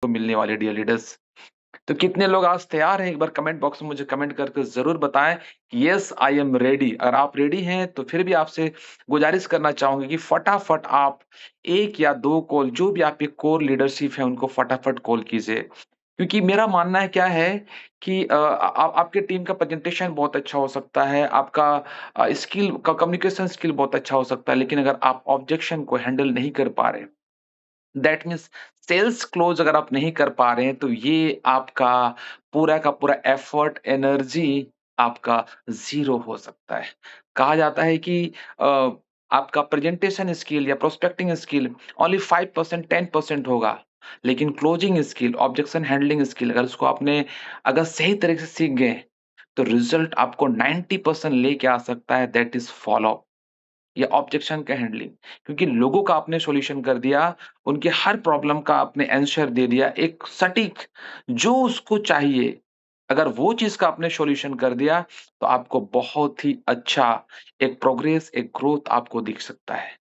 मिलने वाली dear leaders. तो कितने लोग आज तैयार हैं? एक बार कमेंट बॉक्स में मुझे कमेंट करके जरूर बताएं कि यस आई एम रेडी। अगर आप रेडी हैं तो फिर भी आपसे गुजारिश करना चाहूंगी कि फटाफट आप 1 या 2 कॉल, जो भी आपके कोर लीडरशिप है उनको फटाफट कॉल कीजिए। क्योंकि मेरा मानना है क्या है कि आपके टीम का प्रेजेंटेशन बहुत अच्छा हो सकता है, आपका स्किल का कम्युनिकेशन स्किल बहुत अच्छा हो सकता है, लेकिन अगर आप ऑब्जेक्शन को हैंडल नहीं कर पा रहे, दैट मीन्स सेल्स क्लोज अगर आप नहीं कर पा रहे हैं, तो ये आपका पूरा का पूरा एफर्ट, एनर्जी आपका ज़ीरो हो सकता है। कहा जाता है कि अ, आपका प्रेजेंटेशन स्किल या प्रोस्पेक्टिंग स्किल ओनली 5% 10% होगा, लेकिन closing skill, objection handling skill अगर उसको आपने अगर सही तरीके से सीख गए, तो रिजल्ट आपको 90% लेके आ सकता है, दैट इज़ फॉलो अप या ऑब्जेक्शन का हैंडलिंग। क्योंकि लोगों का आपने सॉल्यूशन कर दिया, उनके हर प्रॉब्लम का आपने आंसर दे दिया, एक सटीक जो उसको चाहिए। अगर वो चीज़ का आपने सॉल्यूशन कर दिया, तो आपको बहुत ही अच्छा एक प्रोग्रेस, एक ग्रोथ आपको दिख सकता है।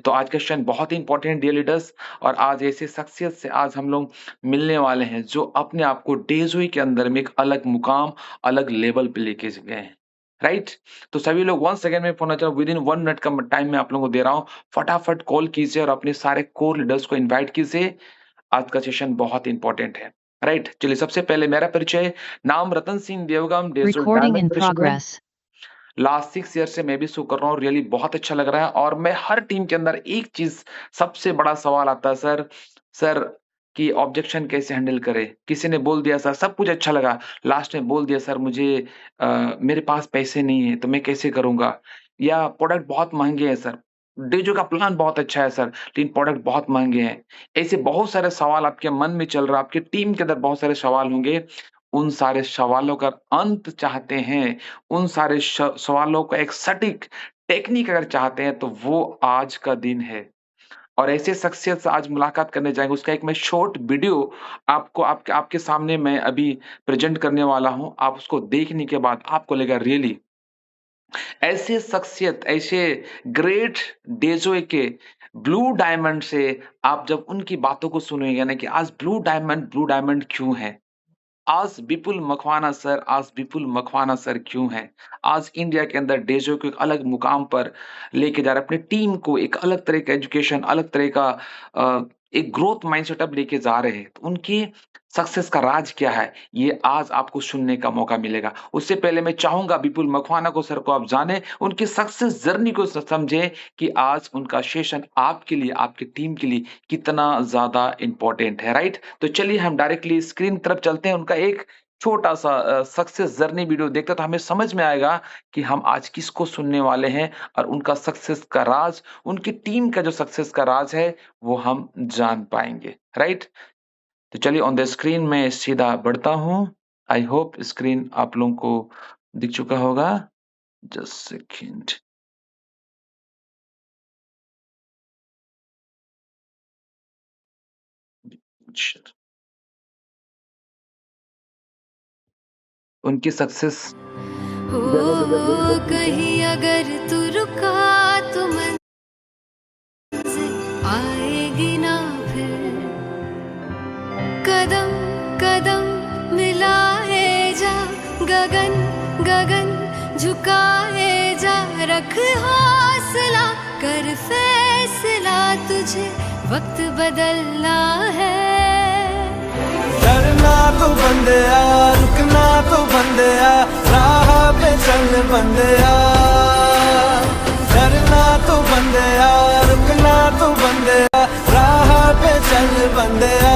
तो आज का सेशन बहुत ही इंपॉर्टेंट डियर लीडर्स, और आज ऐसे शख्सियत से आज हम लोग मिलने वाले हैं जो अपने आप को डेज़ोई के अंदर में एक अलग मुकाम, अलग लेवल पे लेके गए हैं। राइट? तो सभी लोग 1 सेकंड में फ़ोन अच्छा विदिन 1 मिनट का टाइम मैं आप लोगों को दे रहा हूँ। फटाफट कॉल कीजिए और अपने सारे कोर लीडर्स को इनवाइट कीजिए। आज का सेशन बहुत इंपॉर्टेंट है। राइट? चलिए सबसे पहले मेरा परिचय, नाम रतन सिंह देवगम, डेज़ो Recording in diamond president. progress. Last 6 year से मैं भी शो कर रहा हूँ, रियली बहुत अच्छा लग रहा है। और मैं हर टीम के अंदर एक चीज़, सबसे बड़ा सवाल आता है, सर कि ऑब्जेक्शन कैसे हैंडल करें? किसी ने बोल दिया सर सब कुछ अच्छा लगा, लास्ट में बोल दिया सर मुझे मेरे पास पैसे नहीं है तो मैं कैसे करूँगा? या प्रोडक्ट बहुत महँगे हैं सर, डीजो का प्लान बहुत अच्छा है सर, लेकिन प्रोडक्ट बहुत महँगे हैं। ऐसे बहुत सारे सवाल आपके मन में चल रहा है, आपकी टीम के अंदर बहुत सारे सवाल होंगे। उन सारे सवालों का अंत चाहते हैं, उन सारे सवालों का एक सटीक टेक्निक अगर चाहते हैं, तो वो आज का दिन है। और ऐसे शख्सियत से आज मुलाकात करने जाएँगे, उसका एक मैं शॉर्ट वीडियो आपको आपके आपके सामने मैं अभी प्रेज़ेंट करने वाला हूँ। आप उसको देखने के बाद आपको लगेगा रियली ऐसे शख्सियत, ऐसे ग्रेट डेज़ोए के ब्लू डायमंड से आप जब उनकी बातों को सुनेंगे ना कि आज ब्लू डायमंड क्यों है? आज विपुल मकवाना सर क्यों हैं? आज इंडिया के अंदर डेज़ो को एक अलग मुकाम पर लेके जा रहे हैं, अपनी टीम को एक अलग तरह का एजुकेशन, अलग तरह का एक ग्रोथ माइंडसेट अब लेके जा रहे हैं। तो उनकी सक्सेस का राज क्या है? ये आज आपको सुनने का मौका मिलेगा। उससे पहले मैं चाहूँगा विपुल मकवाना को सर को आप जानें, उनकी सक्सेस जर्नी को समझें कि आज उनका सेशन आपके लिए, आपकी टीम के लिए कितना ज़्यादा इम्पोर्टेंट है, राइट? तो चलिए हम डायरेक्टली स्क्रीन की तरफ चलते हैं। उनका एक छोटा-सा सक्सेस जर्नी वीडियो देखते हैं तो हमें समझ में आएगा कि हम आज किसको सुनने वाले हैं और उनका सक्सेस का राज, उनकी टीम का जो सक्सेस का राज है, वो हम जान पाएँगे, राइट? तो चलिए ऑन द स्क्रीन मैं सीधा बढ़ता हूँ। आई होप स्क्रीन आप लोगों को दिख चुका होगा। Just second. उनकी सक्सेस हो कहीं अगर तू रुका तो मंजिल आएगी ना फिर। कदम कदम मिलाए जा, गगन गगन झुकाए जा, रख हौसला कर फैसला, तुझे वक्त बदलना है। डरना तो बंदया, रुकना तो बंदया, राह पे चल बंदया। डरना तो बंदया, रुकना तो बंदया, राह पे चल बंदया।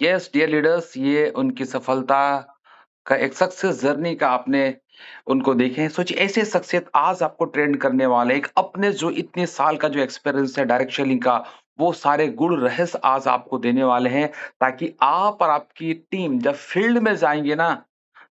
यस डियर लीडर्स, ये उनकी सफलता का एक सक्सेस जर्नी का आपने उनको देखें। सोचिए ऐसे शख्सियत आज आपको ट्रेंड करने वाले, एक अपने जो इतने साल का जो एक्सपीरियंस है डायरेक्ट सेलिंग का, वो सारे गुण रहस्य आज आपको देने वाले हैं, ताकि आप और आपकी टीम जब फील्ड में जाएँगे ना,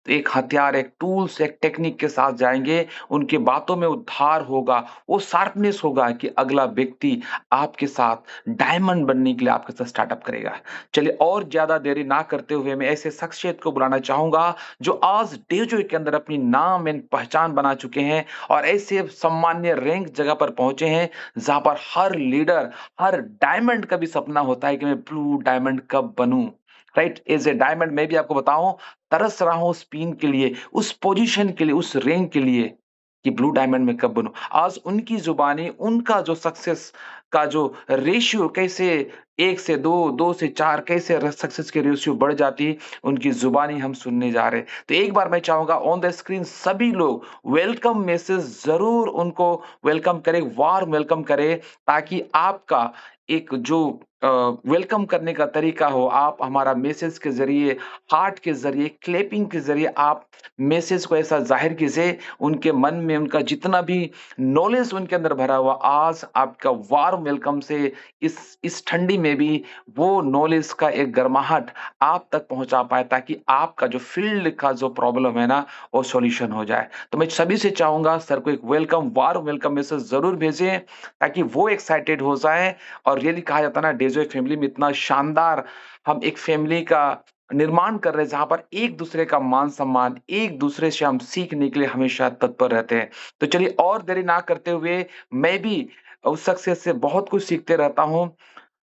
तो एक हथियार, एक टूल्स, एक टेक्निक के साथ जाएँगे, उनकी बातों में उद्धार होगा, वो शार्पनेस होगा कि अगला व्यक्ति आपके साथ डायमंड बनने के लिए आपके साथ स्टार्टअप करेगा। चलिए और ज़्यादा देरी ना करते हुए मैं ऐसे शख्सियत को बुलाना चाहूँगा, जो आज डेजो के अंदर अपनी नाम एंड पहचान बना चुके हैं और ऐसे सम्मान्य रैंक जगह पर पहुँचे हैं, जहाँ पर हर लीडर, हर डायमंड का भी सपना होता है कि मैं ब्लू डायमंड कब बनूँ? राइट? ऐज़ अ डायमंड मैं भी आपको बताऊँ, तरस रहा हूँ उस पिन के लिए, उस पोज़ीशन के लिए, उस रैंक के लिए कि ब्लू डायमंड में कब बनूँ। आज उनकी ज़ुबानी, उनका जो सक्सेस का जो रेशियो कैसे 1 से 2, 2 से 4 कैसे सक्सेस की रेशियो बढ़ जाती है, उनकी ज़ुबानी हम सुनने जा रहे हैं। तो एक बार मैं चाहूँगा ऑन द स्क्रीन सभी लोग वेलकम मैसेज ज़रूर उनको वेलकम करें, वार्म वेलकम करें, ताकि आपका एक जो वेलकम करने का तरीका हो, आप हमारा मैसेज के ज़रिए, हार्ट के ज़रिए, क्लैपिंग के ज़रिए आप मैसेज को ऐसा ज़ाहिर कीजिए, उनके मन में उनका जितना भी नॉलेज उनके अंदर भरा हुआ, आज आपका वार्म वेलकम से इस ठंडी में भी वो नॉलेज का एक गर्माहट आप तक पहुँचा पाए, ताकि आपका जो फील्ड का जो प्रॉब्लम है ना, वो सॉल्यूशन हो जाए। तो मैं सभी से चाहूँगा सर को एक वेलकम, वार्म वेलकम मैसेज ज़रूर भेजें, ताकि वो एक्साइटेड हो जाएँ। और रियली कहा जाता है ना, डेज़ो फैमिली में इतना शानदार हम एक फैमिली का निर्माण कर रहे हैं, जहाँ पर एक-दूसरे का मान-सम्मान, एक-दूसरे से हम सीखने के लिए हमेशा तत्पर रहते हैं। तो चलिए और देरी ना करते हुए मैं भी उस शख्सियत से बहुत कुछ सीखते रहता हूँ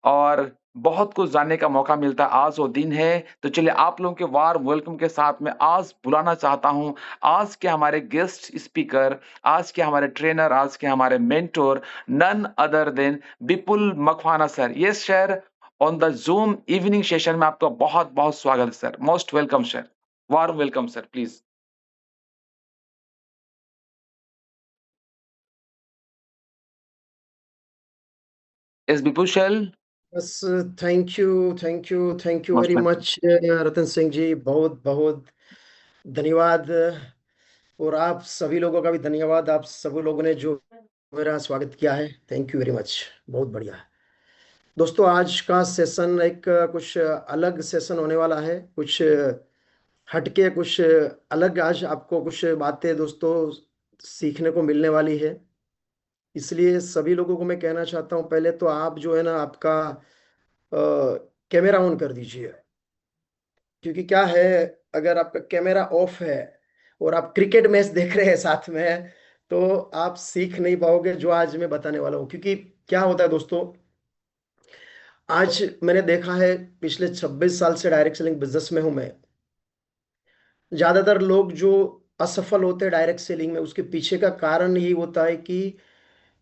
और बहुत कुछ जानने का मौका मिलता है, आज वो दिन है। तो चलिए आप लोगों के वार्म वेलकम के साथ मैं आज बुलाना चाहता हूँ, आज के हमारे गेस्ट स्पीकर, आज के हमारे ट्रेनर, आज के हमारे mentor, none other than Vipul Makwana sir. Yes sir, on the Zoom evening session में आपका बहुत-बहुत स्वागत है सर। Most welcome sir. Warm welcome sir, please. Yes Vipul sir, बस thank you most very welcome. Much Ratan Singh ji, बहुत बहुत धन्यवाद। और आप सभी लोगों का भी धन्यवाद, आप सभी लोगों ने जो मेरा स्वागत किया है, थैंक यू वेरी मच, बहुत बढ़िया। दोस्तों, आज का सेशन एक कुछ अलग सेशन होने वाला है, कुछ हटके, कुछ अलग। आज आपको कुछ बातें दोस्तों सीखने को मिलने वाली है, इसलिए सभी लोगों को मैं कहना चाहता हूँ, पहले तो आप जो है ना, आपका कैमरा ऑन कर दीजिए। क्योंकि क्या है, अगर आपका कैमरा ऑफ है और आप क्रिकेट मैच देख रहे हैं साथ में, तो आप सीख नहीं पाओगे जो आज मैं बताने वाला हूँ। क्योंकि क्या होता है दोस्तों, आज मैंने देखा है, पिछले 26 साल से डायरेक्ट सेलिंग बिजनेस में हूं मैं। ज्यादातर लोग जो असफल होते हैं डायरेक्ट सेलिंग में, उसके पीछे का कारण यही होता है कि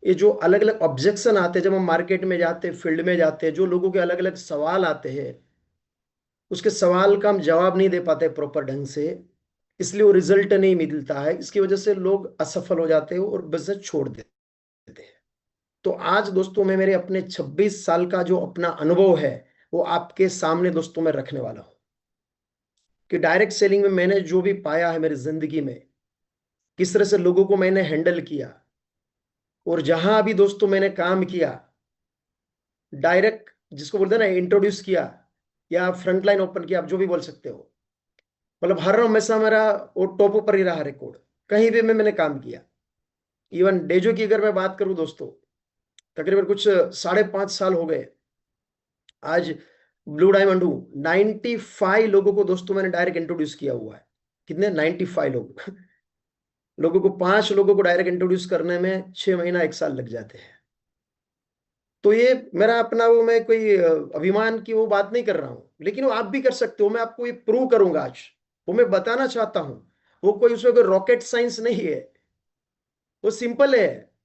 ये जो अलग अलग ऑब्जेक्शन आते हैं, जब हम मार्केट में जाते हैं, फील्ड में जाते हैं, जो लोगों के अलग अलग सवाल आते हैं, उसके सवाल का हम जवाब नहीं दे पाते प्रॉपर ढंग से, इसलिए वो रिजल्ट नहीं मिलता है। इसकी वजह से लोग असफल हो जाते हैं और बिजनेस छोड़ देते हैं। तो आज दोस्तों, मैं मेरे अपने 26 साल का जो अपना अनुभव है, वो आपके सामने दोस्तों मैं रखने वाला हूं कि डायरेक्ट सेलिंग में मैंने जो भी पाया है मेरी जिंदगी में, किस तरह से लोगों को मैंने हैंडल किया, और जहां भी दोस्तों मैंने काम किया, डायरेक्ट जिसको बोलते हैं ना, इंट्रोड्यूस किया या फ्रंट लाइन ओपन किया, आप जो भी बोल सकते हो, मतलब हर हमेशा मेरा वो टॉप ऊपर ही रहा रिकॉर्ड, कहीं भी मैंने काम किया। इवन डेजो की अगर मैं बात करूं दोस्तों, तकरीबन कुछ 5.5 साल हो गए आज ब्लू डायमंड हूं। 95 लोगों को दोस्तों मैंने डायरेक्ट इंट्रोड्यूस किया हुआ है। कितने? 95 लोग लोगों को, 5 लोगों को डायरेक्ट इंट्रोड्यूस करने में 6 महीना 1 साल लग जाते हैं। तो ये मेरा अपना, वो मैं कोई अभिमान की वो बात नहीं कर रहा हूं, लेकिन वो आप भी कर सकते हो। मैं आपको ये प्रूव करूंगा आज, वो मैं बताना चाहता हूं। वो कोई, उसमें कोई रॉकेट साइंस नहीं है, वो सिंपल है।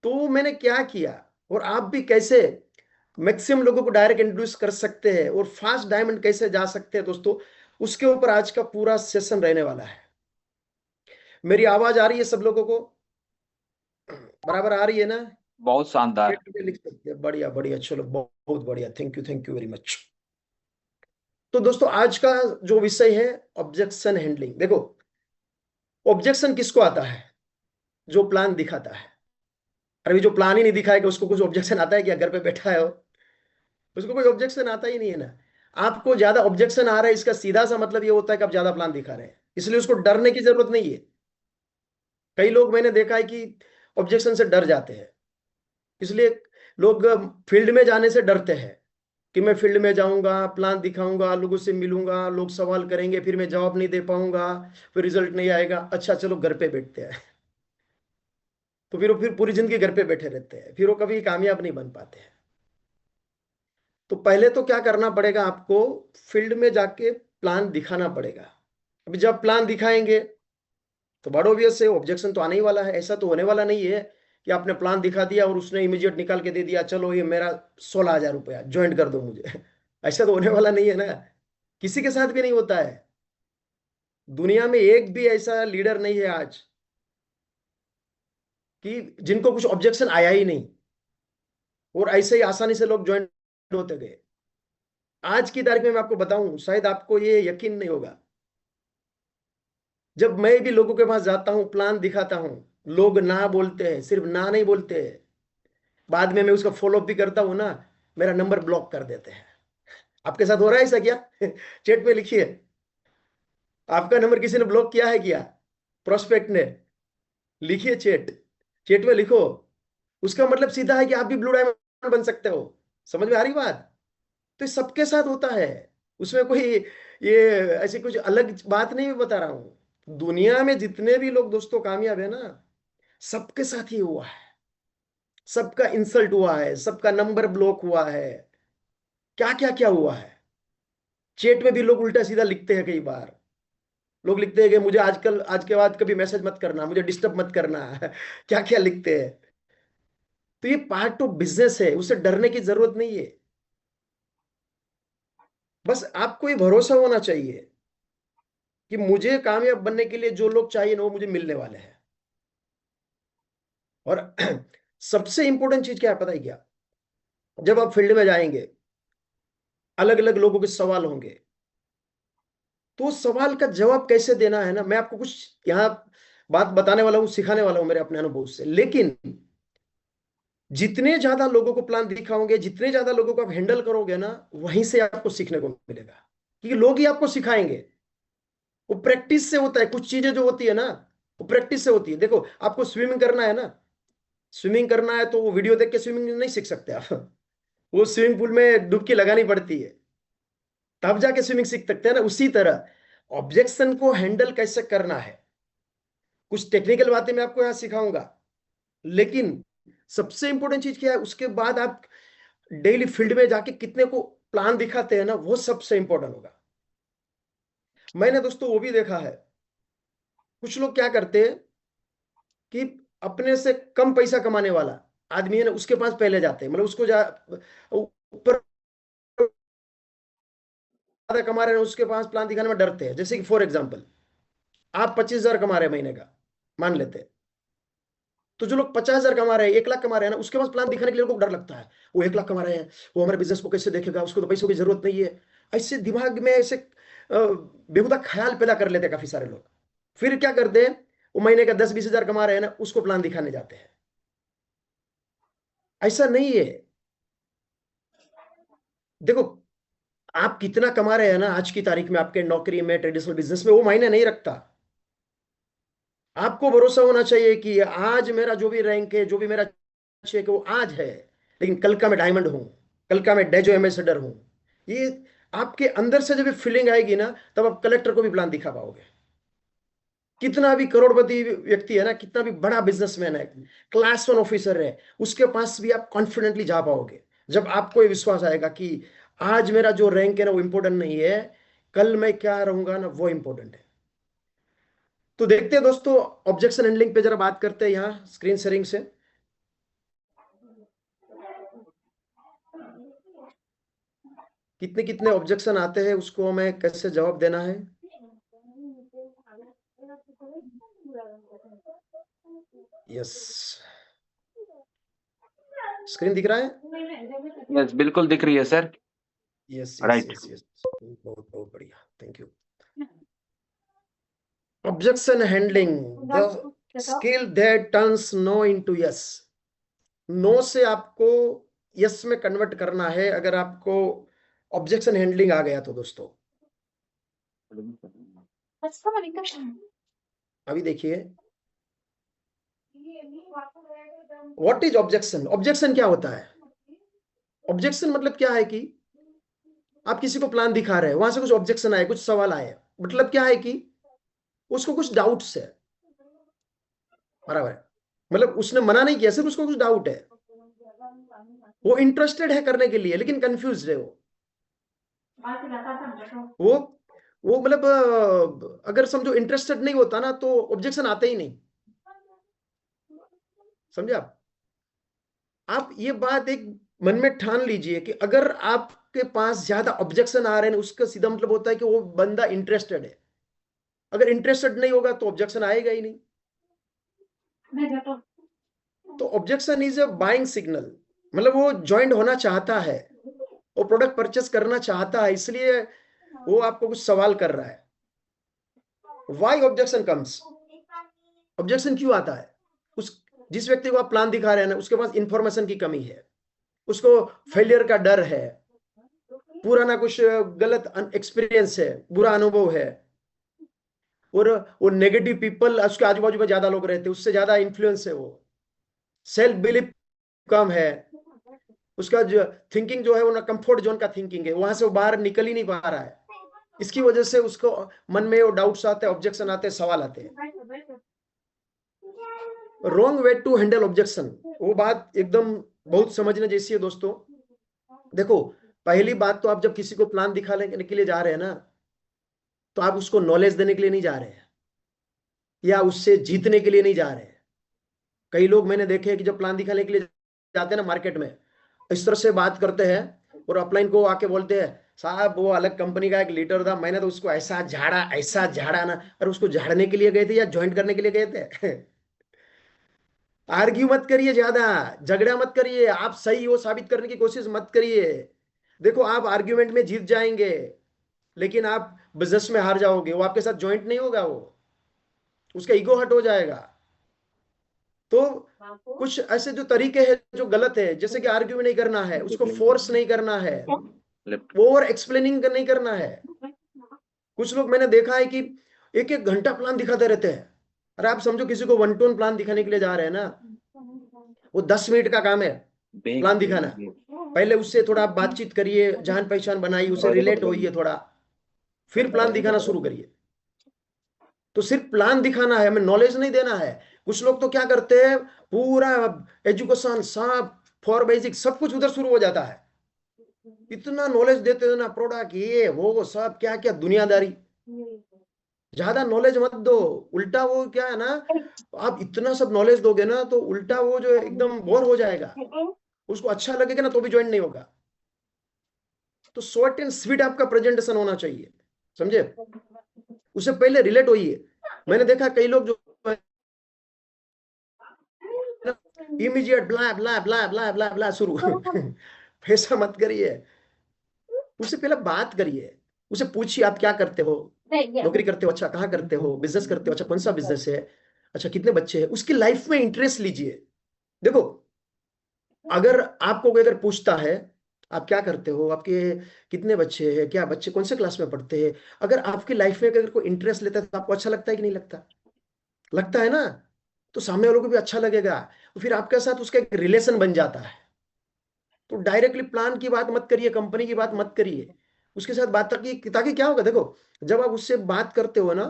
तो मैंने क्या किया, और आप भी कैसे मैक्सिमम लोगों को डायरेक्ट इंट्रोड्यूस कर सकते हैं और फास्ट डायमंड कैसे जा सकते हैं दोस्तों, उसके ऊपर आज का पूरा सेशन रहने वाला है। मेरी आवाज आ रही है सब लोगों को? बराबर आ रही है ना? बहुत शानदार। लिख सकते हैं, बढ़िया बढ़िया, चलो बहुत बढ़िया, थैंक यू वेरी मच। तो दोस्तों, आज का जो विषय है, ऑब्जेक्शन हैंडलिंग। देखो, ऑब्जेक्शन किसको आता है? जो प्लान दिखाता है। अरे जो प्लान ही नहीं दिखाएगा उसको कुछ ऑब्जेक्शन आता है क्या? घर पे बैठा है उसको कोई ऑब्जेक्शन आता ही नहीं है ना। आपको ज्यादा ऑब्जेक्शन आ रहा है, इसका सीधा सा मतलब ये होता है कि आप ज्यादा प्लान दिखा रहे हैं, इसलिए उसको डरने की जरूरत नहीं है। कई लोग मैंने देखा है कि ऑब्जेक्शन से डर जाते हैं, इसलिए लोग फील्ड में जाने से डरते हैं कि मैं फील्ड में जाऊंगा, प्लान दिखाऊंगा, लोगों से मिलूंगा, लोग सवाल करेंगे, फिर मैं जवाब नहीं दे पाऊंगा, फिर रिजल्ट नहीं आएगा। अच्छा चलो घर पे बैठते हैं। तो फिर पूरी जिंदगी घर पे बैठे रहते हैं, फिर वो कभी कामयाब नहीं बन पाते हैं। तो पहले तो क्या करना पड़ेगा आपको? फील्ड में जाके प्लान दिखाना पड़ेगा। अभी जब प्लान दिखाएंगे तो बड़ा ऑब्वियस है, ऑब्जेक्शन तो आने ही वाला है। ऐसा तो होने वाला नहीं है कि आपने प्लान दिखा दिया और उसने इमीडिएट निकाल के दे दिया, चलो ये मेरा 16,000 रुपया ज्वाइन कर दो मुझे। ऐसा तो होने वाला नहीं है ना, किसी के साथ भी नहीं होता है। दुनिया में एक भी ऐसा लीडर नहीं है आज कि जिनको कुछ ऑब्जेक्शन आया ही नहीं और ऐसे ही आसानी से लोग ज्वाइन होते गए। आज की तारीख में मैं आपको बताऊं, शायद आपको ये यकीन नहीं होगा, जब मैं भी लोगों के पास जाता हूं, प्लान दिखाता हूं, लोग ना बोलते हैं, सिर्फ ना नहीं बोलते हैं, बाद में मैं उसका फॉलोअप भी करता हूं ना, मेरा नंबर ब्लॉक कर देते हैं। आपके साथ हो रहा है ऐसा क्या? चैट में लिखिए, आपका नंबर किसी ने ब्लॉक किया है क्या? प्रोस्पेक्ट ने? लिखिए चैट, चैट में लिखो। उसका मतलब सीधा है कि आप भी ब्लू डायमंड बन सकते हो। समझ में आ रही बात? तो ये सबके साथ होता है, उसमें कोई ये ऐसी कुछ अलग बात नहीं बता रहा हूं। दुनिया में जितने भी लोग दोस्तों कामयाब है ना, सबके साथ ही हुआ है। सबका इंसल्ट हुआ है, सबका नंबर ब्लॉक हुआ है, क्या क्या क्या हुआ है। चैट में भी लोग उल्टा सीधा लिखते हैं। कई बार लोग लिखते हैं कि मुझे आजकल, आज के बाद कभी मैसेज मत करना, मुझे डिस्टर्ब मत करना। क्या क्या लिखते हैं। तो ये पार्ट ऑफ बिजनेस है, उसे डरने की जरूरत नहीं है। बस आपको ये भरोसा होना चाहिए कि मुझे कामयाब बनने के लिए जो लोग चाहिए ना वो मुझे मिलने वाले हैं। और सबसे इंपॉर्टेंट चीज क्या है पता है क्या? जब आप फील्ड में जाएंगे, अलग अलग लोगों के सवाल होंगे, तो उस सवाल का जवाब कैसे देना है ना, मैं आपको कुछ यहाँ बात बताने वाला हूँ, सिखाने वाला हूँ मेरे अपने अनुभव से। लेकिन जितने ज्यादा लोगों को प्लान दिखाओगे, जितने ज्यादा लोगों को आप हैंडल करोगे ना, वहीं से आपको सीखने को मिलेगा, क्योंकि लोग ही आपको सिखाएंगे। वो प्रैक्टिस से होता है। कुछ चीजें जो होती है ना, वो प्रैक्टिस से होती है। देखो, आपको स्विमिंग करना है ना, स्विमिंग करना है तो वो वीडियो देख के स्विमिंग नहीं सीख सकते आप। वो स्विमिंग पूल में डुबकी लगानी पड़ती है, तब जाके स्विमिंग सीख सकते हैं ना। उसी तरह ऑब्जेक्शन को हैंडल कैसे करना है, कुछ टेक्निकल बातें मैं आपको यहां सिखाऊंगा। लेकिन सबसे इंपॉर्टेंट चीज क्या है, उसके बाद आप डेली फील्ड में जाके कितने को प्लान दिखाते हैं ना, वो सबसे इंपॉर्टेंट होगा। मैंने दोस्तों वो भी देखा है, कुछ लोग क्या करते हैं कि अपने से कम पैसा कमाने वाला आदमी है ना, उसके पास पहले जाते हैं, मतलब उसको ऊपर ज्यादा कमा रहे हैं, उसके पास प्लान दिखाने में डरते हैं। जैसे कि फॉर एग्जाम्पल, आप 25,000 कमा रहे हैं महीने का, मान लेते हैं। तो जो लोग 50,000 कमा रहे हैं, 1 लाख कमा रहे हैं ना, उसके पास प्लान दिखाने के लिए लोगों को डर लगता है। वो 1 लाख कमा रहे हैं, वो हमारे बिजनेस को कैसे देखेगा, उसको तो पैसों की जरूरत नहीं है। ऐसे दिमाग में ऐसे बेहुदा ख्याल पैदा कर लेते हैं काफी सारे लोग। फिर क्या करते हैं, वो महीने का 10-20,000 कमा रहे हैं ना, उसको प्लान दिखाने जाते हैं। ऐसा नहीं है। देखो, आप कितना कमा रहे हैं ना आज की तारीख में, आपके नौकरी में, ट्रेडिशनल बिजनेस में, वो मायने नहीं रखता। आपको भरोसा होना चाहिए कि आज मेरा जो भी रैंक है, जो भी मेरा चेक है, वो आज है, लेकिन कल का मैं डायमंड हूं, कल का मैं डेजो एम्बेसडर हूं। ये आपके अंदर से जब फीलिंग आएगी ना, तब आप कलेक्टर को भी प्लान दिखा पाओगे। कितना भी करोड़पति व्यक्ति है ना, कितना भी बड़ा बिजनेसमैन है, क्लास 1 ऑफिसर है, उसके पास भी आप कॉन्फिडेंटली जा पाओगे जब आपको ये विश्वास आएगा कि आज मेरा जो रैंक है ना वो इंपॉर्टेंट नहीं है, कल मैं क्या रहूंगा ना वो इंपॉर्टेंट है। तो देखते हैं दोस्तों, ऑब्जेक्शन हैंडलिंग पे जरा बात करते हैं यहाँ स्क्रीन शेयरिंग से। कितने कितने ऑब्जेक्शन आते हैं, उसको हमें कैसे जवाब देना है। यस, स्क्रीन दिख रहा है? यस, बिल्कुल दिख रही है sir. Yes yes right. Yes yes, बहुत बहुत बढ़िया, thank you. Objection handling, the skill that turns no into yes. No से आपको यस में कन्वर्ट करना है अगर आपको ऑब्जेक्शन हैंडलिंग आ गया तो दोस्तों। अभी देखिए, व्हाट इज ऑब्जेक्शन? ऑब्जेक्शन क्या होता है? ऑब्जेक्शन मतलब क्या है कि आप किसी को प्लान दिखा रहे हैं, वहां से कुछ ऑब्जेक्शन आए, कुछ सवाल आए, मतलब क्या है कि उसको कुछ डाउट्स है, बराबर है, मतलब उसने मना नहीं किया, सिर्फ उसको कुछ डाउट है, वो इंटरेस्टेड है करने के लिए लेकिन कंफ्यूज है वो वो मतलब अगर समझो इंटरेस्टेड नहीं होता ना तो ऑब्जेक्शन आते ही नहीं, समझे आप ये बात एक मन में ठान लीजिए कि अगर आपके पास ज्यादा ऑब्जेक्शन आ रहे हैं उसका सीधा मतलब होता है कि वो बंदा इंटरेस्टेड है। अगर इंटरेस्टेड नहीं होगा तो ऑब्जेक्शन आएगा ही नहीं। तो objection is a buying signal, मतलब वो ज्वाइंट होना चाहता है, वो प्रोडक्ट परचेस करना चाहता है, इसलिए वो आपको कुछ सवाल कर रहा है। Y objection comes? ऑब्जेक्शन क्यों आता है? उस जिस व्यक्ति को आप प्लान दिखा रहे हैं ना उसके पास इंफॉर्मेशन की कमी है, उसको फेलियर का डर है, पुराना कुछ गलत एक्सपीरियंस है, बुरा अनुभव है, और वो नेगेटिव पीपल उसके आजू बाजू में ज्यादा लोग रहते हैं, उससे ज्यादा इन्फ्लुएंस है, वो सेल्फ बिलीफ कम है, उसका जो थिंकिंग जो है वो ना कंफर्ट जोन का थिंकिंग है, वहां से वो बाहर निकल ही नहीं पा रहा है। इसकी वजह से उसको मन में वो डाउट्स आते हैं, ऑब्जेक्शन आते हैं, सवाल आते हैं। Wrong way to handle objection, वो बात एकदम बहुत समझने जैसी है दोस्तों। देखो, पहली बात तो आप जब किसी को प्लान दिखाने के लिए जा रहे हैं ना तो आप उसको नॉलेज देने के लिए नहीं जा रहे हैं या उससे जीतने के लिए नहीं जा रहे हैं। कई लोग मैंने देखे हैं कि जब प्लान दिखाने के लिए जाते हैं ना मार्केट में, इस तरह से बात करते हैं और अपलाइन को आके बोलते हैं साहब वो अलग कंपनी का एक लीडर था, मैंने तो उसको ऐसा झाड़ा ना। अरे उसको झाड़ने के लिए गए थे या ज्वाइंट करने के लिए गए थे? आर्ग्यू मत करिए, ज्यादा झगड़ा मत करिए, आप सही हो साबित करने की कोशिश मत करिए। देखो, आप आर्ग्यूमेंट में जीत जाएंगे लेकिन आप बिजनेस में हार जाओगे, वो आपके साथ ज्वाइंट नहीं होगा, वो उसका ईगो हर्ट हो जाएगा। तो कुछ ऐसे जो तरीके हैं जो गलत है, जैसे कि आर्ग्यू नहीं करना है, उसको फोर्स नहीं करना है, ओवर एक्सप्लेनिंग नहीं करना है। कुछ लोग मैंने देखा है कि एक एक घंटा प्लान दिखाते रहते हैं। अरे आप समझो किसी को वन टोन प्लान दिखाने के लिए जा रहे हैं ना, वो 10 मिनट का काम है प्लान दिखाना। पहले उससे थोड़ा आप बातचीत करिए, जान पहचान बनाइए, उसे रिलेट होइए थोड़ा, फिर प्लान दिखाना शुरू करिए। तो सिर्फ प्लान दिखाना है, हमें नॉलेज नहीं देना है। कुछ लोग तो क्या करते हैं, पूरा एजुकेशन सब फॉर बेसिक सब कुछ उधर शुरू हो जाता है, इतना नॉलेज देते हैं ना, प्रोडक्ट ये वो सब क्या क्या दुनियादारी। ज्यादा नॉलेज मत दो, उल्टा वो क्या है ना, आप इतना सब नॉलेज दोगे ना तो उल्टा वो जो एकदम बोर हो जाएगा, उसको अच्छा लगेगा ना तो भी ज्वाइन नहीं होगा। तो शॉर्ट एंड स्वीट आपका प्रेजेंटेशन होना चाहिए, समझे? उससे पहले रिलेट होइए। मैंने देखा कई लोग जो इमीडिएट ब्ला ब्ला ब्ला ब्ला ब्ला ब्ला शुरू ऐसा मत करिए, उससे पहले बात करिए, उसे पूछिए आप क्या करते हो, नौकरी करते हो, अच्छा कहाँ करते हो, बिजनेस करते हो, अच्छा कौन सा बिजनेस है, अच्छा कितने बच्चे हैं, उसकी लाइफ में इंटरेस्ट लीजिए। देखो, अगर आपको कोई अगर पूछता है आप क्या करते हो, आपके कितने बच्चे हैं, क्या बच्चे कौन से क्लास में पढ़ते हैं, अगर आपकी लाइफ में अगर कोई इंटरेस्ट लेता है तो आपको अच्छा लगता है कि नहीं लगता? लगता है ना? तो सामने वालों को भी अच्छा लगेगा, तो फिर आपके साथ उसका एक रिलेशन बन जाता है। तो डायरेक्टली प्लान की बात मत करिए, कंपनी की बात मत करिए, उसके साथ बात ताकि क्या होगा, देखो जब आप उससे बात करते हो ना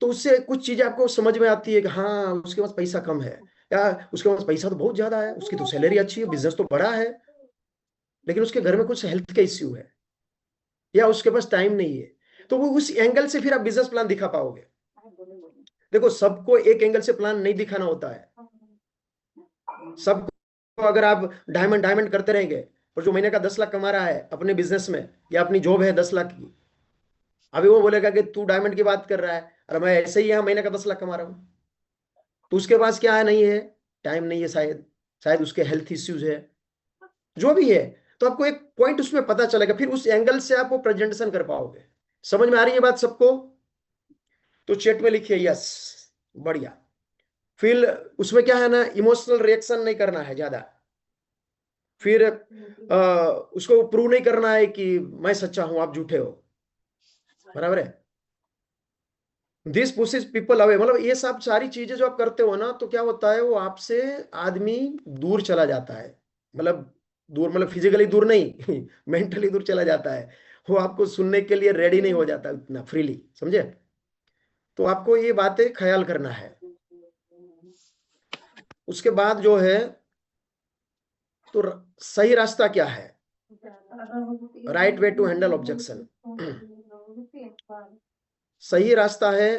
तो उससे कुछ चीजें आपको समझ में आती है कि हाँ उसके पास पैसा कम है, या उसके पास पैसा तो बहुत ज्यादा है, उसकी तो सैलरी अच्छी है, बिजनेस तो बड़ा है, लेकिन उसके घर में कुछ हेल्थ का इश्यू है या उसके पास टाइम नहीं है। तो वो उस एंगल से फिर आप बिजनेस प्लान दिखा पाओगे। देखो, सबको एक एंगल से प्लान नहीं दिखाना होता है। सबको अगर आप डायमंड डायमंड करते रहेंगे और जो महीने का 10 लाख कमा रहा है अपने बिजनेस में या अपनी जॉब है 10 लाख की, अभी वो बोलेगा कि तू डायमंड की बात कर रहा है, अरे मैं ऐसे ही यहाँ महीने का 10 लाख कमा रहा हूँ। तो उसके पास क्या है, नहीं है, टाइम नहीं है, शायद शायद उसके हेल्थ इश्यूज है, जो भी है। तो आपको एक पॉइंट उसमें पता चलेगा, फिर उस एंगल से आप वो प्रेजेंटेशन कर पाओगे। समझ में आ रही है बात सबको? तो चैट में लिखिए यस, बढ़िया। फिर उसमें क्या है ना, इमोशनल रिएक्शन नहीं करना है ज्यादा। फिर उसको प्रूव नहीं करना है कि मैं सच्चा हूं आप झूठे हो, बराबर है। दिस पुशेस पीपल अवे, मतलब ये सब सारी चीजें जो आप करते हो ना, तो क्या होता है, वो आपसे आदमी दूर चला जाता है। मतलब दूर मतलब फिजिकली दूर नहीं मेंटली दूर चला जाता है। वो आपको सुनने के लिए रेडी नहीं हो जाता इतना फ्रीली, समझे। तो आपको ये बातें ख्याल करना है। उसके बाद जो है, तो सही रास्ता क्या है, right way to handle objection. सही रास्ता है,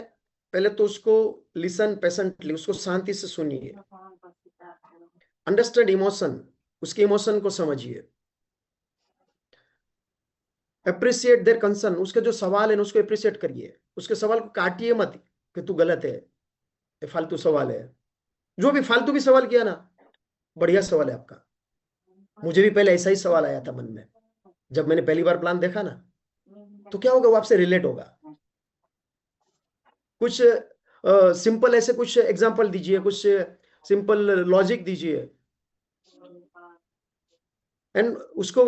पहले तो उसको लिसन पेशेंटली, उसको शांति से सुनिए। अंडरस्टैंड इमोशन, उसके इमोशन को समझिए। अप्रिशिएट देयर कंसर्न, उसके जो सवाल है ना उसको अप्रिशिएट करिए। उसके सवाल को काटिए मत कि तू गलत है, ये फालतू सवाल है। जो भी फालतू भी सवाल किया ना, बढ़िया सवाल है आपका। मुझे भी पहले ऐसा ही सवाल आया था मन में, जब मैंने पहली बार प्लान देखा ना, तो क्या होगा, वो आपसे रिलेट होगा। कुछ सिंपल ऐसे कुछ एग्जांपल दीजिए, कुछ सिंपल लॉजिक दीजिए, एंड उसको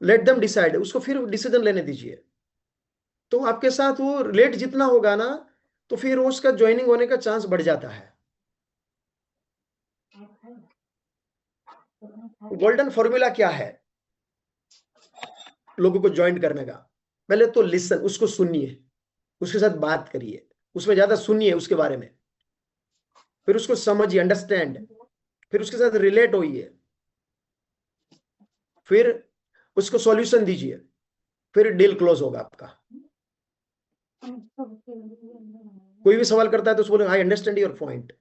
लेट देम डिसाइड, उसको फिर डिसीजन लेने दीजिए। तो आपके साथ वो रिलेट जितना होगा ना, तो फिर उसका ज्वाइनिंग होने का चांस बढ़ जाता है। गोल्डन फॉर्मूला क्या है लोगों को ज्वाइन करने का, पहले तो लिसन, उसको सुनिए, उसके साथ बात करिए, उसमें ज्यादा सुनिए उसके बारे में, फिर उसको समझिए, अंडरस्टैंड, फिर उसके साथ रिलेट होइए, फिर उसको सॉल्यूशन दीजिए, फिर डील क्लोज होगा आपका। कोई भी सवाल करता है तो उसको बोले आई अंडरस्टैंड योर पॉइंट।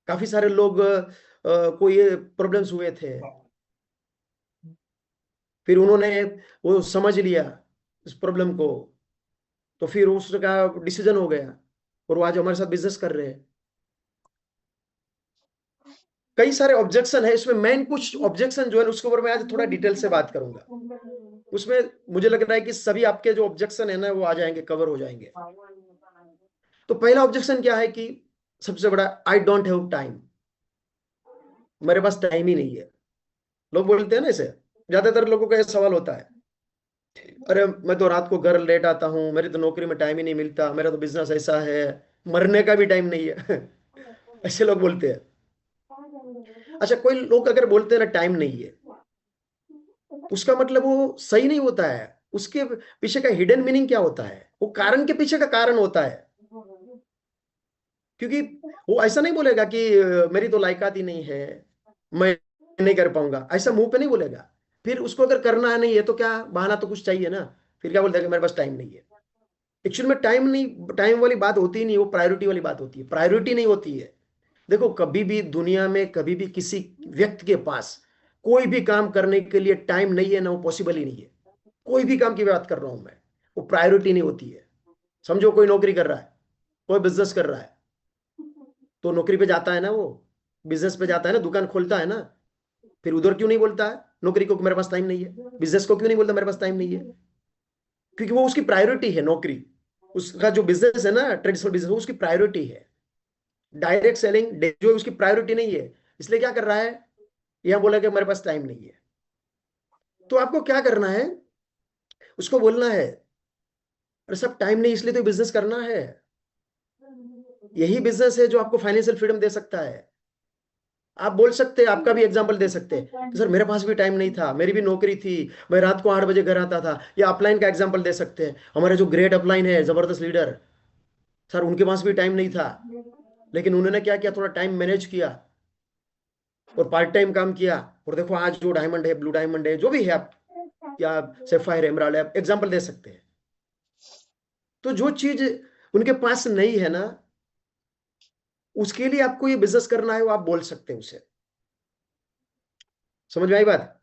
काफी सारे लोग को ये प्रॉब्लम्स हुए थे, फिर उन्होंने वो समझ लिया इस प्रॉब्लम को, तो फिर उसका डिसीजन हो गया और वो आज हमारे साथ बिजनेस कर रहे हैं। कई सारे ऑब्जेक्शन है इसमें, मेन कुछ ऑब्जेक्शन जो है उसके ऊपर मैं आज थोड़ा डिटेल से बात करूंगा। उसमें मुझे लग रहा है कि सभी आपके जो ऑब्जेक्शन है ना वो आ जाएंगे, कवर हो जाएंगे। तो पहला ऑब्जेक्शन क्या है कि सबसे बड़ा, आई डोंट हैव टाइम, मेरे पास टाइम ही नहीं है। लोग बोलते हैं ना इसे, ज्यादातर लोगों का ये सवाल होता है, अरे मैं तो रात को घर लेट आता हूँ, मेरी तो नौकरी में टाइम ही नहीं मिलता, मेरा तो बिजनेस ऐसा है, मरने का भी टाइम नहीं है ऐसे लोग बोलते हैं। अच्छा, कोई लोग अगर बोलते हैं ना टाइम नहीं है, उसका मतलब वो सही नहीं होता है। उसके पीछे का हिडन मीनिंग क्या होता है, वो कारण के पीछे का कारण होता है। क्योंकि वो ऐसा नहीं बोलेगा कि मेरी तो लायकात ही नहीं है, मैं नहीं कर पाऊंगा, ऐसा मुंह पे नहीं बोलेगा। फिर उसको अगर करना नहीं है तो क्या बहाना तो कुछ चाहिए ना, फिर क्या बोलता है कि मेरे पास टाइम नहीं है। एक्चुअल में टाइम नहीं, टाइम वाली बात होती ही नहीं, वो प्रायोरिटी वाली बात होती है, प्रायोरिटी नहीं होती है। देखो, कभी भी दुनिया में कभी भी किसी व्यक्ति के पास कोई भी काम करने के लिए टाइम नहीं है ना, वो पॉसिबल ही नहीं है। कोई भी काम की बात कर रहा हूं मैं, वो प्रायोरिटी नहीं होती है। समझो कोई नौकरी कर रहा है, कोई बिजनेस कर रहा है, तो नौकरी पे जाता है ना, वो बिजनेस पे जाता है ना, दुकान खोलता है ना, फिर उधर क्यों नहीं बोलता है नौकरी को मेरे पास टाइम नहीं है, बिजनेस को क्यों नहीं बोलता मेरे पास टाइम नहीं है? क्योंकि वो उसकी प्रायोरिटी है नौकरी, उसका जो बिजनेस है ना, ट्रेडिशनल बिजनेस, वो उसकी प्रायोरिटी है। डायरेक्ट सेलिंग जो है उसकी प्रायोरिटी नहीं है, इसलिए क्या कर रहा है, यहां बोला कि मेरे पास टाइम नहीं है। तो आपको क्या करना है, उसको बोलना है, अरे सब टाइम नहीं इसलिए तो बिजनेस करना है, यही बिजनेस है जो आपको फाइनेंशियल फ्रीडम दे सकता है। आप बोल सकते हैं, आपका भी एग्जांपल दे सकते हैं कि सर मेरे पास भी टाइम नहीं था, मेरी भी नौकरी थी, मैं रात को 8 बजे घर आता था। या अपलाइन का एग्जांपल दे सकते हैं, हमारे जो ग्रेट अपलाइन है, जबरदस्त लीडर, सर उनके पास भी टाइम नहीं था, लेकिन उन्होंने क्या किया, थोड़ा टाइम मैनेज किया और पार्ट टाइम काम किया, और देखो आज जो डायमंड है, ब्लू डायमंड है, जो भी है आप, या सेफायर एमराल्ड है, आप एग्जांपल दे सकते हैं। तो जो चीज उनके पास नहीं है ना, उसके लिए आपको ये बिजनेस करना है, वो आप बोल सकते हैं उसे। समझ में आई बात?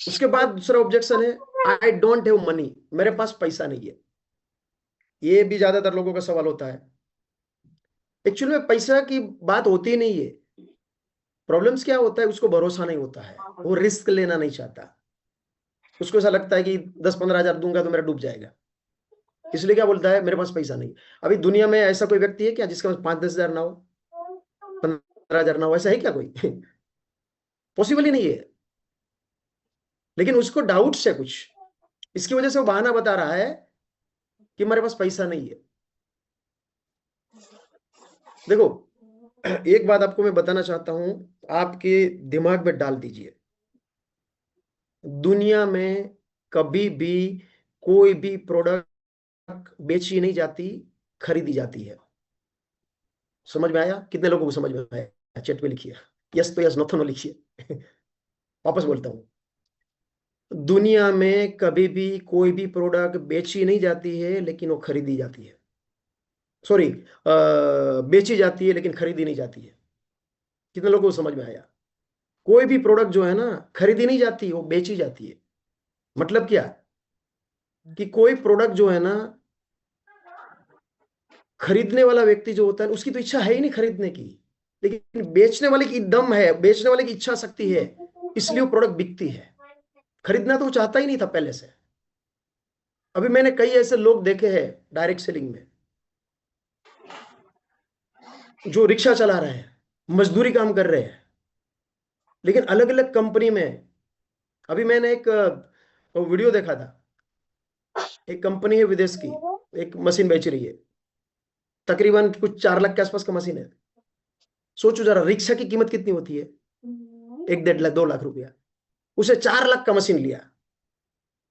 उसके बाद दूसरा ऑब्जेक्शन है, आई डोंट हैव मनी, मेरे पास पैसा नहीं है। ये भी ज्यादातर लोगों का सवाल होता है। एक्चुअली में पैसा की बात होती नहीं है, प्रॉब्लम्स क्या होता है, उसको भरोसा नहीं होता है, वो रिस्क लेना नहीं चाहता। उसको ऐसा लगता है कि 10-15 हजार दूंगा तो मेरा डूब जाएगा, इसलिए क्या बोलता है, मेरे पास पैसा नहीं। अभी दुनिया में ऐसा कोई व्यक्ति है क्या जिसके पास 5-10 हजार ना हो, 15 हजार ना हो? ऐसा है क्या कोई? पॉसिबल ही नहीं है। लेकिन उसको डाउट से कुछ, इसकी वजह से वो बहाना बता रहा है कि मेरे पास पैसा नहीं है। देखो, एक बात आपको मैं बताना चाहता हूं, आपके दिमाग में डाल दीजिए, दुनिया में कभी भी कोई भी प्रोडक्ट बेची नहीं जाती, खरीदी जाती है। समझ में आया? कितने लोगों को समझ में आया? चैट में लिखिए यस तो यस, नो तो नो लिखिए। वापस बोलता हूं, दुनिया में कभी भी कोई भी प्रोडक्ट बेची नहीं जाती है लेकिन वो खरीदी जाती है। सॉरी, बेची जाती है लेकिन खरीदी नहीं जाती है। कितने लोगों को समझ में आया? कोई भी प्रोडक्ट जो है ना, खरीदी नहीं जाती, वो बेची जाती है। मतलब क्या कि कोई प्रोडक्ट जो है ना, खरीदने वाला व्यक्ति जो होता है उसकी तो इच्छा है ही नहीं खरीदने की, लेकिन बेचने वाले की दम है, बेचने वाले की इच्छा शक्ति है, इसलिए वो प्रोडक्ट बिकती है। खरीदना तो वो चाहता ही नहीं था पहले से। अभी मैंने कई ऐसे लोग देखे हैं डायरेक्ट सेलिंग में, जो रिक्शा चला रहे हैं, मजदूरी काम कर रहे हैं, लेकिन अलग अलग कंपनी में। अभी मैंने एक वीडियो देखा था, एक कंपनी है विदेश की, एक मशीन बेच रही है, तकरीबन कुछ 4 लाख के आसपास का मशीन है। सोचो जरा, रिक्शा की कीमत कितनी होती है? 1-1.5 लाख 2 लाख रुपया। उसे 4 लाख का मशीन लिया,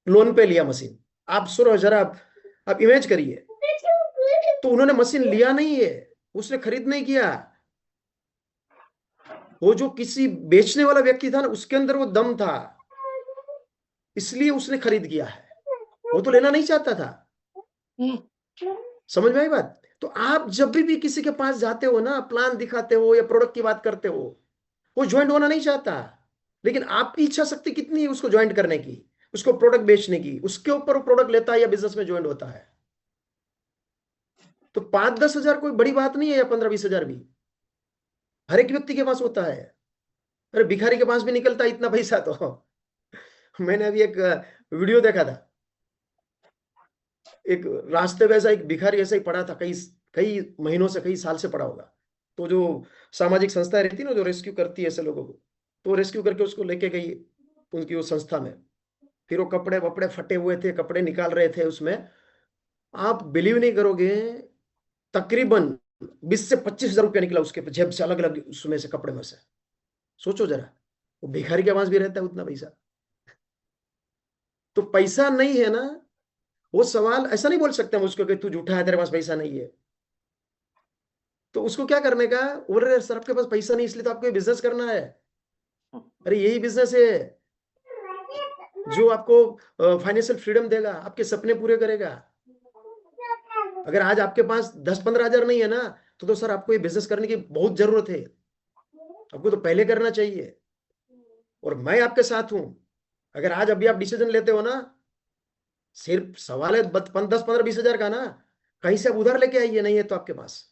लोन पे लिया मशीन। आप सुनो जरा, आप इमेज करिए। तो उन्होंने मशीन लिया नहीं है, उसने खरीद नहीं किया। वो जो किसी बेचने वाला व्यक्ति था ना, उसके अंदर वो दम था, इसलिए उसने खरीद किया है। वो तो लेना नहीं चाहता था। समझ में आई बात? तो आप जब भी किसी के पास जाते हो ना, प्लान दिखाते हो या प्रोडक्ट की बात करते हो, वो ज्वाइंट होना नहीं चाहता, लेकिन आपकी इच्छा शक्ति कितनी है उसको ज्वाइंट करने की, उसको प्रोडक्ट बेचने की, उसके ऊपर वो प्रोडक्ट लेता है या बिजनेस में ज्वाइंट होता है। तो 5-10 हजार कोई बड़ी बात नहीं है, या 15-20 हजार भी हर एक व्यक्ति के पास होता है। अरे भिखारी के पास भी निकलता है इतना पैसा तो। मैंने अभी एक वीडियो देखा था, एक रास्ते पे ऐसा एक भिखारी ऐसा ही पड़ा था, कई कई महीनों से, कई साल से पड़ा होगा। तो जो सामाजिक संस्था रहती है ना, जो रेस्क्यू करती है ऐसे लोगों को, तो रेस्क्यू करके उसको लेके गई उनकी वो संस्था में। फिर वो कपड़े वपड़े फटे हुए थे, कपड़े निकाल रहे थे उसमें। आप बिलीव नहीं करोगे, तकरीबन 20 से 25 हजार रुपया निकला उसके जेब से, अलग अलग उसमें से, कपड़े में से। सोचो जरा, वो भिखारी के पास भी रहता है उतना पैसा। तो पैसा नहीं है ना, वो सवाल ऐसा नहीं बोल सकते हम उसको कि तू झूठा है, तेरे पास पैसा नहीं है। तो उसको क्या करने का, बोले सर आपके पास पैसा नहीं इसलिए तो आपको बिजनेस करना है। अरे यही बिजनेस है जो आपको फाइनेंशियल फ्रीडम देगा, आपके सपने पूरे करेगा। अगर आज आपके पास 10-15 हजार नहीं है ना, तो सर आपको ये बिजनेस करने की बहुत जरूरत है, आपको तो पहले करना चाहिए। और मैं आपके साथ हूं। अगर आज अभी आप डिसीजन लेते हो ना, सिर्फ सवाल है 10-15-20 हजार का ना, कहीं से आप उधार लेके आइए, नहीं है तो आपके पास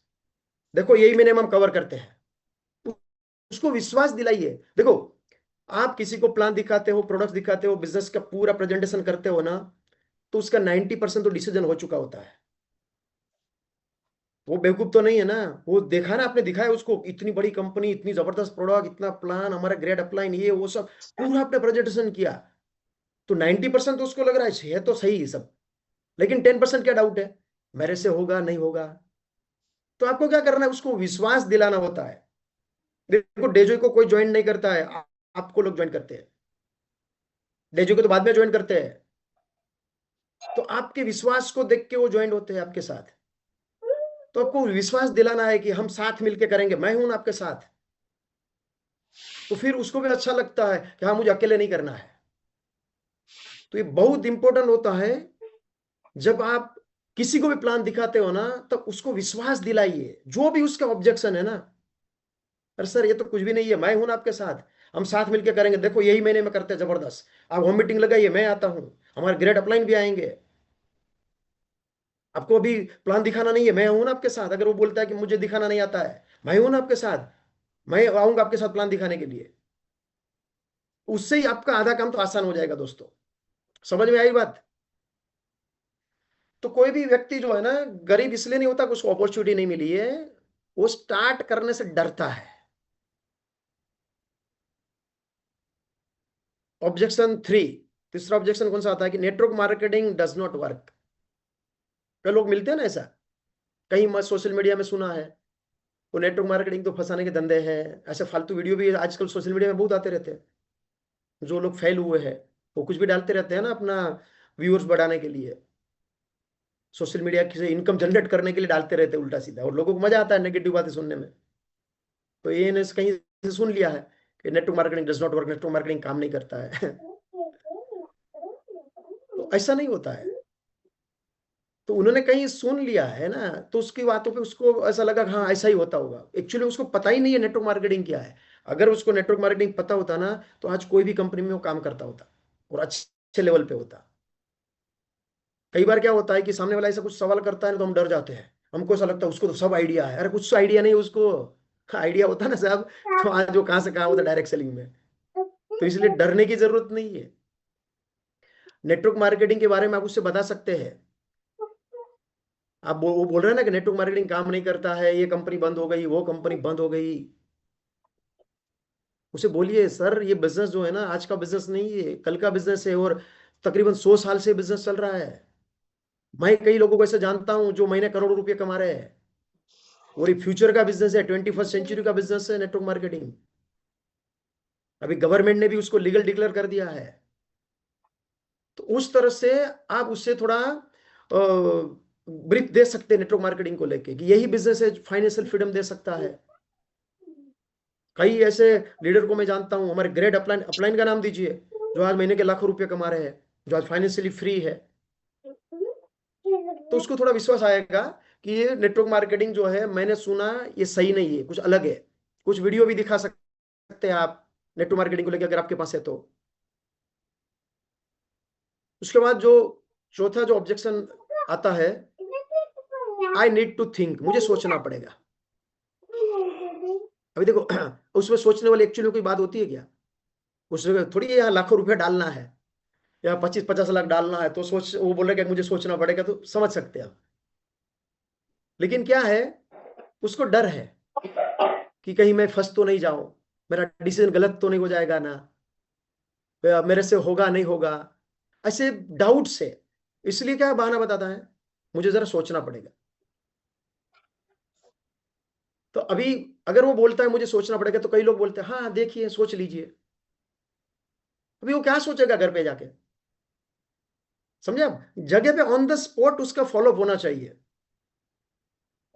देखो यही मिनिमम कवर करते हैं। उसको विश्वास दिलाइए। देखो, आप किसी को प्लान दिखाते हो, प्रोडक्ट दिखाते हो, बिजनेस का पूरा प्रेजेंटेशन करते हो ना, तो उसका 90% तो डिसीजन हो चुका होता है। वो बेवकूफ तो नहीं है ना, वो देखा ना आपने, दिखाया उसको, इतनी बड़ी कंपनी, इतनी जबरदस्त प्रोडक्ट, इतना प्लान, हमारा ग्रेड अपलाइन, ये वो सब पूरा आपने प्रेजेंटेशन किया। तो 90% तो उसको लग रहा है तो सही है सब, लेकिन 10% क्या डाउट है, मेरे से होगा नहीं होगा। तो आपको क्या करना है, उसको विश्वास दिलाना होता है। देखो, डेजो को कोई ज्वाइन नहीं करता है, आपको लोग ज्वाइन करते हैं। डेजो को तो बाद में ज्वाइन करते हैं। तो आपके विश्वास को देख के वो ज्वाइन होते हैं आपके साथ। तो आपको विश्वास दिलाना है कि हम साथ मिलके करेंगे, मैं हूं ना आपके साथ। तो फिर उसको भी अच्छा लगता है कि हाँ, मुझे अकेले नहीं करना है। तो ये बहुत इंपॉर्टेंट होता है, जब आप किसी को भी प्लान दिखाते हो ना, तब उसको विश्वास दिलाइए, जो भी उसका ऑब्जेक्शन है ना, अरे सर ये तो कुछ भी नहीं है, मैं हूं ना आपके साथ, हम साथ मिलकर करेंगे, देखो यही महीने में करते हैं जबरदस्त, आप होम मीटिंग लगाइए, मैं आता हूं, हमारे ग्रेड अपलाइन भी आएंगे। आपको अभी प्लान दिखाना नहीं है, मैं हूं ना आपके साथ। अगर वो बोलता है कि मुझे दिखाना नहीं आता है, मैं हूं ना आपके साथ, मैं आऊंगा आपके साथ प्लान दिखाने के लिए। उससे ही आपका आधा काम तो आसान हो जाएगा दोस्तों। समझ में आई बात? तो कोई भी व्यक्ति जो है ना, गरीब इसलिए नहीं होता कि उसको अपॉर्चुनिटी नहीं मिली है, वो स्टार्ट करने से डरता है। ऑब्जेक्शन 3, तीसरा ऑब्जेक्शन कौन सा आता है कि network marketing does not work. कई लोग मिलते हैं ना ऐसा, कहीं मैं सोशल मीडिया में सुना है, वो नेटवर्क मार्केटिंग तो फंसाने के धंधे हैं, ऐसे फालतू वीडियो भी आजकल सोशल मीडिया में बहुत आते रहते हैं। जो लोग फेल हुए हैं वो कुछ भी डालते रहते हैं ना, अपना व्यूअर्स बढ़ाने के लिए, सोशल मीडिया से इनकम जनरेट करने के लिए डालते रहते हैं उल्टा सीधा, और लोगों को मजा आता है नेगेटिव बातें सुनने में। तो ये ने कहीं से सुन लिया है कि network marketing does not work, network marketing काम नहीं करता है। तो ऐसा नहीं होता है। तो उन्होंने कहीं सुन लिया है ना, तो उसकी बातों पे उसको ऐसा लगा हाँ ऐसा ही होता होगा। एक्चुअली उसको पता ही नहीं है नेटवर्क मार्केटिंग क्या है। अगर उसको नेटवर्क मार्केटिंग पता होता ना, तो आज कोई भी कंपनी में वो काम करता होता और अच्छे लेवल पे होता। कई बार क्या होता है कि सामने वाला ऐसा कुछ सवाल करता है ना, तो हम डर जाते हैं, हमको ऐसा लगता है उसको तो सब आइडिया है। अरे कुछ आइडिया नहीं उसको, आइडिया होता ना सब, तो आज वो कहाँ से कहाँ होता डायरेक्ट सेलिंग में। तो इसलिए डरने की जरूरत नहीं है। नेटवर्क मार्केटिंग के बारे में आप उससे बता सकते हैं। आप वो बोल रहे हैं ना कि नेटवर्क मार्केटिंग काम नहीं करता है, ये कंपनी बंद हो गई, वो कंपनी बंद हो गई, उसे बोलिए सर ये बिजनेस जो है ना, आज का बिजनेस नहीं है, कल का बिजनेस है, और तकरीबन 100 साल से बिजनेस चल रहा है। मैं कई लोगों को ऐसे जानता हूं जो महीने करोड़ों रुपए कमा रहे हैं, और ये फ्यूचर का बिजनेस है, 21st सेंचुरी का बिजनेस है नेटवर्क मार्केटिंग। अभी गवर्नमेंट ने भी उसको लीगल डिक्लेयर कर दिया है। तो उस तरह से आप उससे थोड़ा ब्रीफ दे सकते हैं नेटवर्क मार्केटिंग को लेके कि यही बिजनेस है, फाइनेंशियल फ्रीडम दे सकता है। कई ऐसे लीडर को मैं जानता हूं, हमारे ग्रेट अपलाइन, अपलाइन का नाम दीजिए, जो आज महीने के लाखों रुपए कमा रहे हैं, जो आज फाइनेंशियली फ्री है। तो उसको थोड़ा विश्वास आएगा कि ये नेटवर्क मार्केटिंग जो है, मैंने सुना ये सही नहीं है, कुछ अलग है। कुछ वीडियो भी दिखा सकते हैं आप नेटवर्क मार्केटिंग को लेकर, अगर आपके पास है तो। उसके बाद जो चौथा जो ऑब्जेक्शन आता है, आई नीड टू थिंक, मुझे सोचना पड़ेगा। अभी देखो उसमें सोचने वाली एक्चुअली कोई बात होती है क्या? उसमें थोड़ी यहाँ लाखों रुपए डालना है या 25-50 लाख डालना है तो सोच, वो बोल रहे कि मुझे सोचना पड़ेगा, तो समझ सकते हैं आप। लेकिन क्या है, उसको डर है कि कहीं मैं फंस तो नहीं जाऊं, मेरा डिसीजन गलत तो नहीं हो जाएगा ना, या मेरे से होगा नहीं होगा, ऐसे डाउट से। इसलिए क्या बहाना बताता है, मुझे जरा सोचना पड़ेगा। तो अभी अगर वो बोलता है मुझे सोचना पड़ेगा, तो कई लोग बोलते हैं हाँ देखिए सोच लीजिए। अभी वो क्या सोचेगा घर पे जाके? समझे आप? जगह पे ऑन द स्पॉट उसका फॉलोअप होना चाहिए,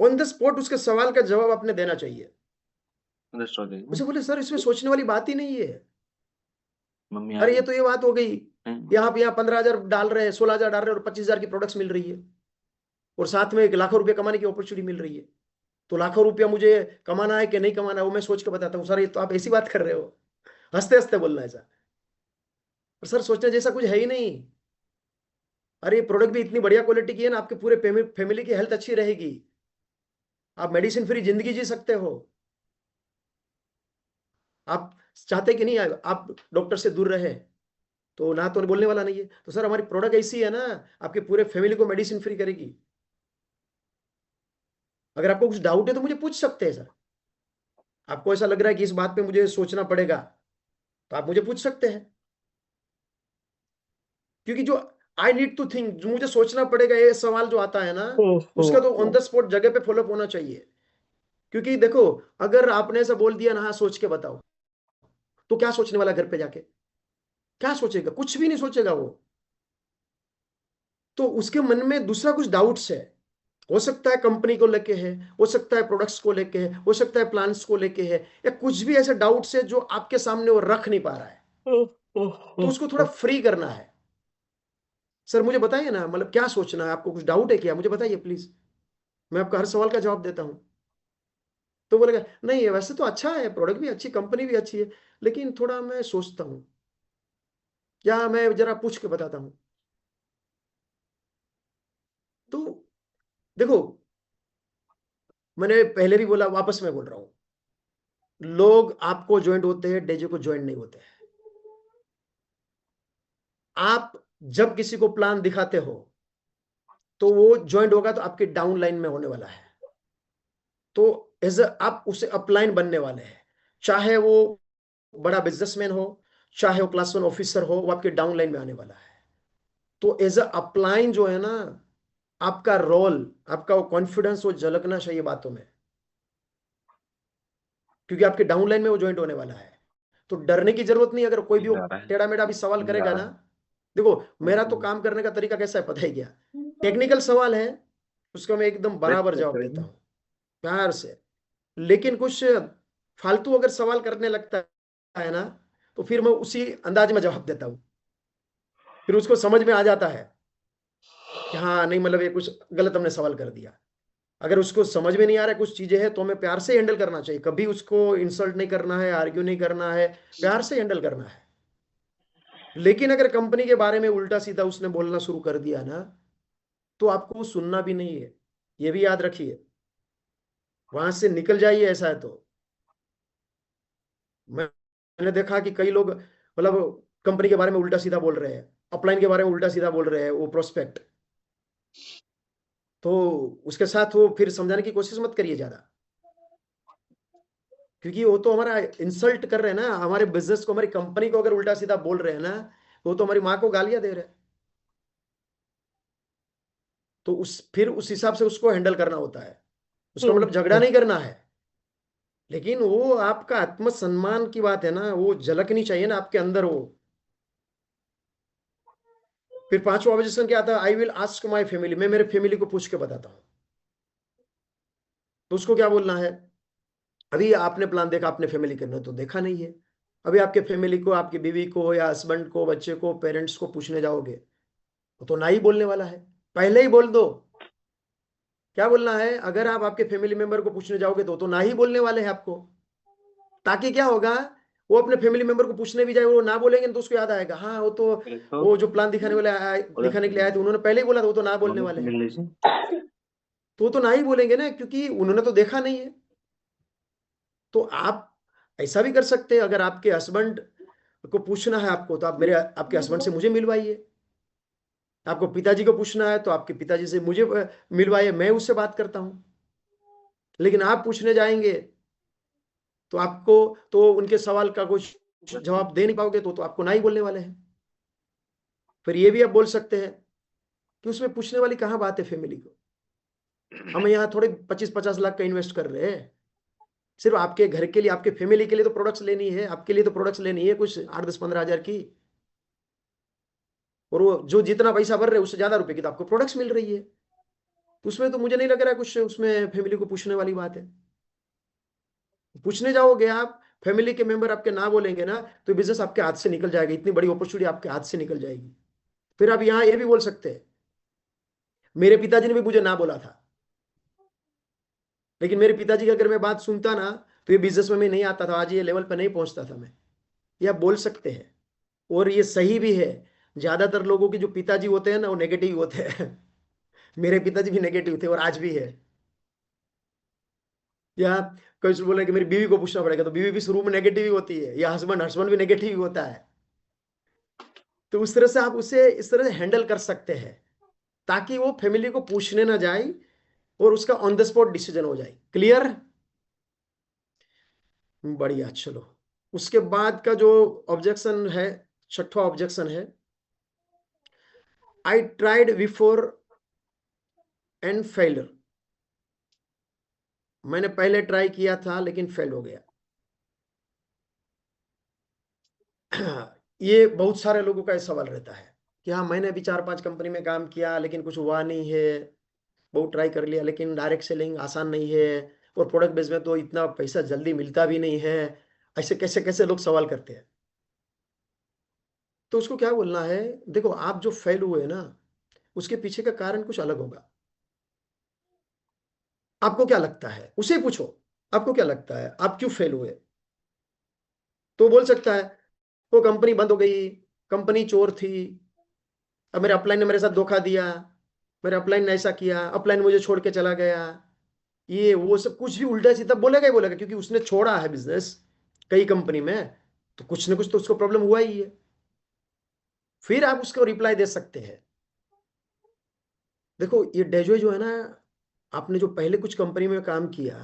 ऑन द स्पॉट उसके सवाल का जवाब आपने देना चाहिए। उसे बोले सर इसमें सोचने वाली बात ही नहीं है, मम्मी अरे ये तो ये बात हो गई, यहाँ पे यहाँ 15,000 डाल रहे हैं, 16,000 डाल रहे हैं, और 25,000 की प्रोडक्ट्स मिल रही है, और साथ में 1 लाखों रुपए कमाने की अपॉर्चुनिटी मिल रही है। तो लाखों रुपया मुझे कमाना है कि नहीं कमाना है, वो मैं सोच के बताता हूँ। सर ये तो आप ऐसी बात कर रहे हो, हंसते हंसते बोलना ऐसा, और सर सोचने जैसा कुछ है ही नहीं। अरे ये प्रोडक्ट भी इतनी बढ़िया क्वालिटी की है ना, आपके पूरे फैमिली की हेल्थ अच्छी रहेगी, आप मेडिसिन फ्री जिंदगी जी सकते हो। आप चाहते कि नहीं आप डॉक्टर से दूर रहे, तो ना तो बोलने वाला नहीं है, तो सर हमारी प्रोडक्ट ऐसी है ना, आपके पूरे फैमिली को मेडिसिन फ्री करेगी। अगर आपको कुछ डाउट है तो मुझे पूछ सकते हैं सर। आपको ऐसा लग रहा है कि इस बात पे मुझे सोचना पड़ेगा, तो आप मुझे पूछ सकते हैं। क्योंकि जो आई नीड टू थिंक, जो मुझे सोचना पड़ेगा, ये सवाल जो आता है ना, उसका तो ऑन द स्पॉट जगह पे फॉलोअप होना चाहिए। क्योंकि देखो, अगर आपने ऐसा बोल दिया ना हाँ सोच के बताओ, तो क्या सोचने वाला घर पे जाके? क्या सोचेगा? कुछ भी नहीं सोचेगा वो। तो उसके मन में दूसरा कुछ डाउट्स है, हो सकता है कंपनी को लेके है, हो सकता है प्रोडक्ट्स को लेके है, हो सकता है प्लान्स को लेके है, या कुछ भी ऐसे डाउट्स है जो आपके सामने वो रख नहीं पा रहा है। तो उसको थोड़ा फ्री करना है। सर मुझे बताइए ना, मतलब क्या सोचना है, आपको कुछ डाउट है क्या, मुझे बताइए प्लीज, मैं आपका हर सवाल का जवाब देता हूं। तो बोलेगा नहीं वैसे तो अच्छा है, प्रोडक्ट भी अच्छी, कंपनी भी अच्छी है, लेकिन थोड़ा मैं सोचता हूं, या मैं जरा पूछ के बताता हूं। तो देखो, मैंने पहले भी बोला, वापस मैं बोल रहा हूं, लोग आपको ज्वाइंट होते हैं, डेजे को ज्वाइंट नहीं होते हैं। आप जब किसी को प्लान दिखाते हो तो वो ज्वाइंट होगा तो आपके डाउन लाइन में होने वाला है, तो एज आप उसे अपलाइन बनने वाले हैं। चाहे वो बड़ा बिजनेसमैन हो, चाहे वो क्लास 1 ऑफिसर हो, वो आपके डाउन लाइन में आने वाला है। तो एज अपलाइन जो है ना, आपका रोल, आपका वो कॉन्फिडेंस वो झलकना चाहिए बातों में, क्योंकि आपके डाउन लाइन में वो ज्वाइंट होने वाला है। तो डरने की जरूरत नहीं। अगर कोई भी वो जा रहा है, टेढ़ा मेढ़ा भी सवाल जा करेगा रहा ना, है। देखो मेरा तो काम करने का तरीका कैसा है पता है क्या? टेक्निकल सवाल है उसका मैं एकदम बराबर जवाब देता हूँ, प्यार से। लेकिन कुछ फालतू अगर सवाल करने लगता है ना, तो फिर मैं उसी अंदाज में जवाब देता हूँ। फिर उसको समझ में आ जाता है कि हाँ नहीं, मतलब ये कुछ गलत हमने सवाल कर दिया। अगर उसको समझ में नहीं आ रहा है, कुछ चीजें हैं, तो हमें प्यार से हैंडल करना चाहिए। कभी उसको इंसल्ट नहीं करना है, आर्ग्यू नहीं करना है, प्यार से हैंडल करना है। लेकिन अगर कंपनी के बारे में उल्टा सीधा उसने बोलना शुरू कर दिया ना, तो आपको सुनना भी नहीं है, ये भी याद रखिए। वहां से निकल जाइए। ऐसा है तो मैंने देखा कि कई लोग मतलब कंपनी के बारे में उल्टा सीधा बोल रहे हैं, अपलाइन के बारे में उल्टा सीधा बोल रहे हैं वो प्रोस्पेक्ट, तो उसके साथ वो फिर समझाने की कोशिश मत करिए ज्यादा, क्योंकि वो तो हमारा इंसल्ट कर रहे हैं ना, हमारे बिजनेस को, हमारी कंपनी को अगर उल्टा सीधा बोल रहे हैं ना, तो वो तो हमारी माँ को गालियां दे रहे हैं। तो फिर उस हिसाब से उसको हैंडल करना होता है। उसका मतलब झगड़ा नहीं करना है, लेकिन वो आपका आत्मसम्मान की बात है ना, वो झलकनी चाहिए ना आपके अंदर वो। फिर पांचवा ऑब्जेक्शन क्या था? I will ask my family, मैं मेरे फैमिली को पूछ के बताता हूं। तो उसको क्या बोलना है? अभी आपने प्लान देखा, आपने फैमिली करना तो देखा नहीं है। अभी आपके फैमिली को, आपकी बीवी को या हस्बैंड को, बच्चे को, पेरेंट्स को पूछने जाओगे तो ना ही बोलने वाला है, पहले ही बोल दो। क्या बोलना है? अगर आप आपके फैमिली मेंबर को पूछने जाओगे तो ना ही बोलने वाले हैं आपको। ताकि क्या होगा, वो अपने फैमिली मेंबर को पूछने भी जाए, वो ना बोलेंगे तो उसको याद आएगा, हाँ वो तो, वो जो प्लान दिखाने वाले दिखाने के लिए आए थे उन्होंने पहले ही बोला था वो तो ना बोलने वाले हैं। तो वो तो ना ही बोलेंगे ना, क्योंकि उन्होंने तो देखा नहीं है। तो आप ऐसा भी कर सकते हैं, अगर आपके हस्बैंड को पूछना है आपको, तो आप आपके हस्बैंड से मुझे मिलवाइए। आपको पिताजी को पूछना है तो आपके पिताजी से मुझे मिलवाइए, मैं उससे बात करता हूं। लेकिन आप पूछने जाएंगे तो आपको, तो उनके सवाल का कुछ जवाब दे नहीं पाओगे, तो आपको ना ही बोलने वाले हैं। फिर ये भी आप बोल सकते हैं कि उसमें पूछने वाली कहाँ बात है फैमिली को। हम यहाँ थोड़े 25-50 लाख का इन्वेस्ट कर रहे हैं, सिर्फ आपके घर के लिए, आपके फैमिली के लिए तो प्रोडक्ट्स लेनी है, आपके लिए तो प्रोडक्ट्स लेनी है कुछ 8-10-15 हजार की, और वो जो जितना पैसा भर रहे हैं उससे ज्यादा रुपए की तो आपको प्रोडक्ट्स मिल रही है। तो उसमें तो मुझे नहीं लग रहा है कुछ उसमें फैमिली को पूछने वाली बात है। पूछने जाओगे आप, फैमिली के मेंबर आपके ना बोलेंगे ना, तो बिजनेस आपके हाथ से निकल जाएगा, इतनी बड़ी अपॉर्चुनिटी आपके हाथ से निकल जाएगी। फिर आप यहाँ ये भी बोल सकते हैं, मेरे पिताजी ने भी मुझे ना बोला था, लेकिन मेरे पिताजी की अगर मैं बात सुनता ना, तो ये बिजनेस में मैं नहीं आता था, आज ये लेवल पर नहीं पहुंचता था मैं। ये आप बोल सकते हैं, और ये सही भी है। ज्यादातर लोगों के जो पिताजी होते हैं ना, वो नेगेटिव होते हैं। मेरे पिताजी भी नेगेटिव थे और आज भी है। या कोई बोले कि मेरी बीवी को पूछना पड़ेगा, तो बीवी भी शुरू में नेगेटिव ही होती है, या हस्बैंड हस्बैंड भी नेगेटिव ही होता है। तो उस तरह से आप उसे इस तरह से हैंडल कर सकते हैं, ताकि वो फैमिली को पूछने ना जाए और उसका ऑन द स्पॉट डिसीजन हो जाए। क्लियर? बढ़िया, चलो। उसके बाद का जो ऑब्जेक्शन है, छठवां ऑब्जेक्शन है, I tried before and failed. मैंने पहले ट्राई किया था लेकिन फेल हो गया। ये बहुत सारे लोगों का सवाल रहता है कि हाँ मैंने भी 4-5 कंपनी में काम किया लेकिन कुछ हुआ नहीं है, बहुत ट्राई कर लिया, लेकिन डायरेक्ट सेलिंग आसान नहीं है, और प्रोडक्ट बेस में तो इतना पैसा जल्दी मिलता भी नहीं है। ऐसे कैसे कैसे लोग सवाल करते हैं। तो उसको क्या बोलना है? देखो, आप जो फेल हुए ना, उसके पीछे का कारण कुछ अलग होगा। आपको क्या लगता है, उसे पूछो, आपको क्या लगता है आप क्यों फेल हुए? तो बोल सकता है वो कंपनी बंद हो गई, कंपनी चोर थी, अब मेरे अपलाइन ने मेरे साथ धोखा दिया, मेरे अपलाइन ने ऐसा किया, अपलाइन मुझे छोड़ के चला गया, ये वो सब कुछ भी उल्टा सीधा बोलेगा ही बोलेगा, क्योंकि उसने छोड़ा है बिजनेस कई कंपनी में, तो कुछ ना कुछ तो उसको प्रॉब्लम हुआ ही है। फिर आप उसको रिप्लाई दे सकते हैं। देखो ये डेजो जो है ना, आपने जो पहले कुछ कंपनी में काम किया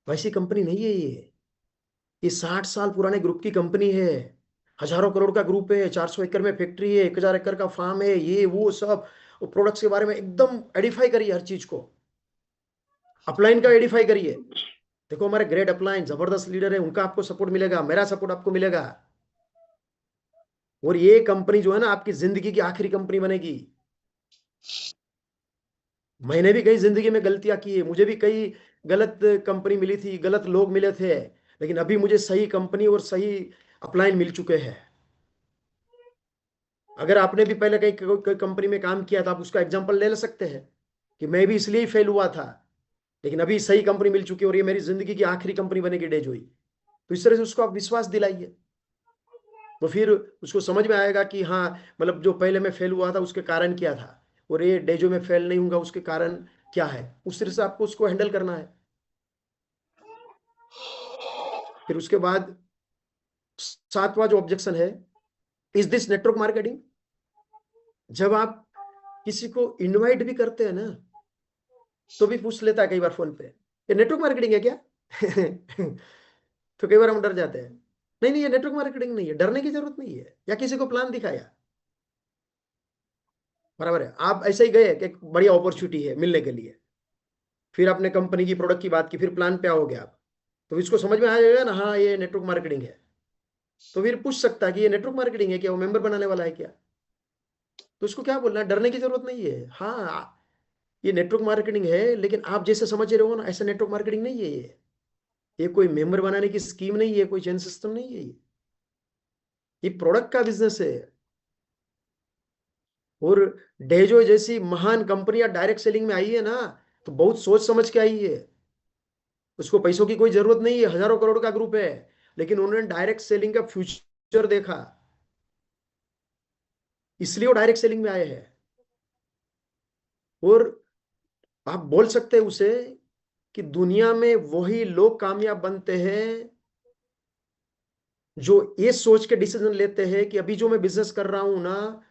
वैसी कंपनी नहीं है ये 60 साल पुराने ग्रुप की कंपनी है। हजारों करोड़ का ग्रुप है, 400 एकड़ में फैक्ट्री है, 1000 एकड़ का फार्म है, ये वो सब। प्रोडक्ट्स के बारे में एकदम एडिफाई करिए हर चीज को। अपलाइन का एडिफाई करिए। देखो हमारे ग्रेट अपलाइन जबरदस्त लीडर है, उनका आपको सपोर्ट मिलेगा, मेरा सपोर्ट आपको मिलेगा। और ये कंपनी जो है ना आपकी जिंदगी की आखिरी कंपनी बनेगी। मैंने भी कई जिंदगी में गलतियां की है, मुझे भी कई गलत कंपनी मिली थी, गलत लोग मिले थे, लेकिन अभी मुझे सही कंपनी और सही अपलाइन मिल चुके हैं। अगर आपने भी पहले कई कंपनी में काम किया था, आप उसका एग्जांपल ले सकते हैं कि मैं भी इसलिए ही फेल हुआ था, लेकिन अभी सही कंपनी मिल चुकी है और ये मेरी जिंदगी की आखिरी कंपनी बनेगी डेजोई। तो इस तरह से उसको आप विश्वास दिलाइए, तो फिर उसको समझ में आएगा कि हाँ, मतलब जो पहले मैं फेल हुआ था उसके कारण क्या था, और ये डेजो में फेल नहीं होगा उसके कारण क्या है। उस तरह से आपको उसको हैंडल करना है। फिर उसके बाद 7वां जो ऑब्जेक्शन है, इज दिस नेटवर्क मार्केटिंग। जब आप किसी को इनवाइट भी करते हैं ना, तो भी पूछ लेता है कई बार फोन पे, ये नेटवर्क मार्केटिंग है क्या? तो कई बार हम डर जाते हैं। नहीं नहीं, ये नेटवर्क मार्केटिंग नहीं है, डरने की जरूरत नहीं है। या किसी को प्लान दिखाया, बराबर है, आप ऐसे ही गए कि एक बढ़िया अपॉर्चुनिटी है मिलने के लिए, फिर आपने कंपनी की प्रोडक्ट की बात की, फिर प्लान पे आओगे आप, तो इसको समझ में आ जाएगा ना, हाँ ये नेटवर्क मार्केटिंग है। तो फिर पूछ सकता है कि ये नेटवर्क मार्केटिंग है क्या, वो मेंबर बनाने वाला है क्या? तो उसको क्या बोलना है, डरने की जरूरत नहीं है। हाँ ये नेटवर्क मार्केटिंग है, लेकिन आप जैसे समझ रहे हो ना ऐसा नेटवर्क मार्केटिंग नहीं है ये कोई मेंबर बनाने की स्कीम नहीं है, कोई चेन सिस्टम नहीं है, ये प्रोडक्ट का बिजनेस है। और डेजो जैसी महान कंपनियां डायरेक्ट सेलिंग में आई है ना, तो बहुत सोच समझ के आई है। उसको पैसों की कोई जरूरत नहीं है, हजारों करोड़ का ग्रुप है, लेकिन उन्होंने डायरेक्ट सेलिंग का फ्यूचर देखा, इसलिए वो डायरेक्ट सेलिंग में आए हैं। और आप बोल सकते हैं उसे कि दुनिया में वही लोग कामयाब बनते हैं जो ये सोच के डिसीजन लेते हैं कि अभी जो मैं बिजनेस कर रहा हूं ना,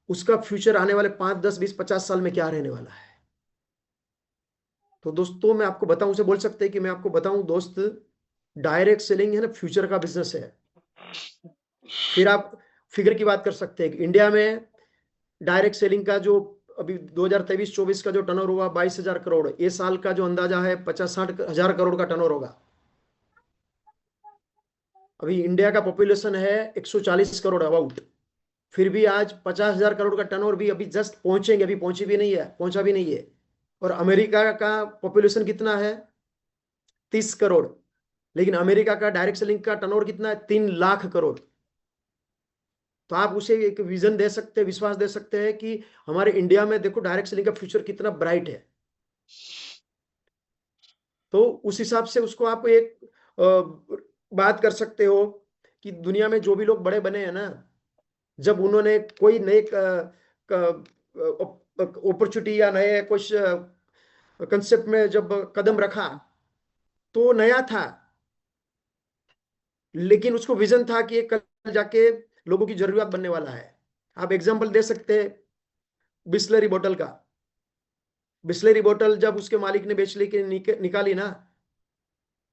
उसका फ्यूचर आने वाले 5, 10, 20, 50 साल में क्या रहने वाला है। तो दोस्तों मैं आपको बताऊं, उसे बोल सकते हैं कि मैं आपको बताऊं दोस्त, डायरेक्ट सेलिंग है ना फ्यूचर का बिजनेस है। फिर आप फिगर की बात कर सकते हैं कि इंडिया में डायरेक्ट सेलिंग का जो अभी 2023-24 का जो टर्नओवर हुआ 22,000 करोड़, ये साल का जो अंदाजा है 50-60 हजार करोड़ का टर्नओवर होगा। अभी इंडिया का पॉपुलेशन है 140 करोड़ अबाउट, फिर भी आज 50,000 करोड़ का टर्नओवर भी अभी जस्ट पहुंचेंगे, अभी पहुंची भी नहीं है, पहुंचा भी नहीं है। और अमेरिका का पॉपुलेशन कितना है, 30 करोड़, लेकिन अमेरिका का डायरेक्ट सेलिंग का टर्नओवर कितना है, 3 लाख करोड़। तो आप उसे एक विजन दे सकते हैं, विश्वास दे सकते हैं कि हमारे इंडिया में देखो डायरेक्ट सेलिंग का फ्यूचर कितना ब्राइट है। तो उस हिसाब से उसको आप एक बात कर सकते हो कि दुनिया में जो भी लोग बड़े बने हैं ना, जब उन्होंने कोई नए अपॉर्चुनिटी या नए कुछ कंसेप्ट में जब कदम रखा, तो नया था, लेकिन उसको विजन था कि ये कल जाके लोगों की जरूरत बनने वाला है। आप एग्जांपल दे सकते हैं बिस्लरी बोतल का। बिस्लरी बोतल जब उसके मालिक ने बेच ली कि निकाली ना,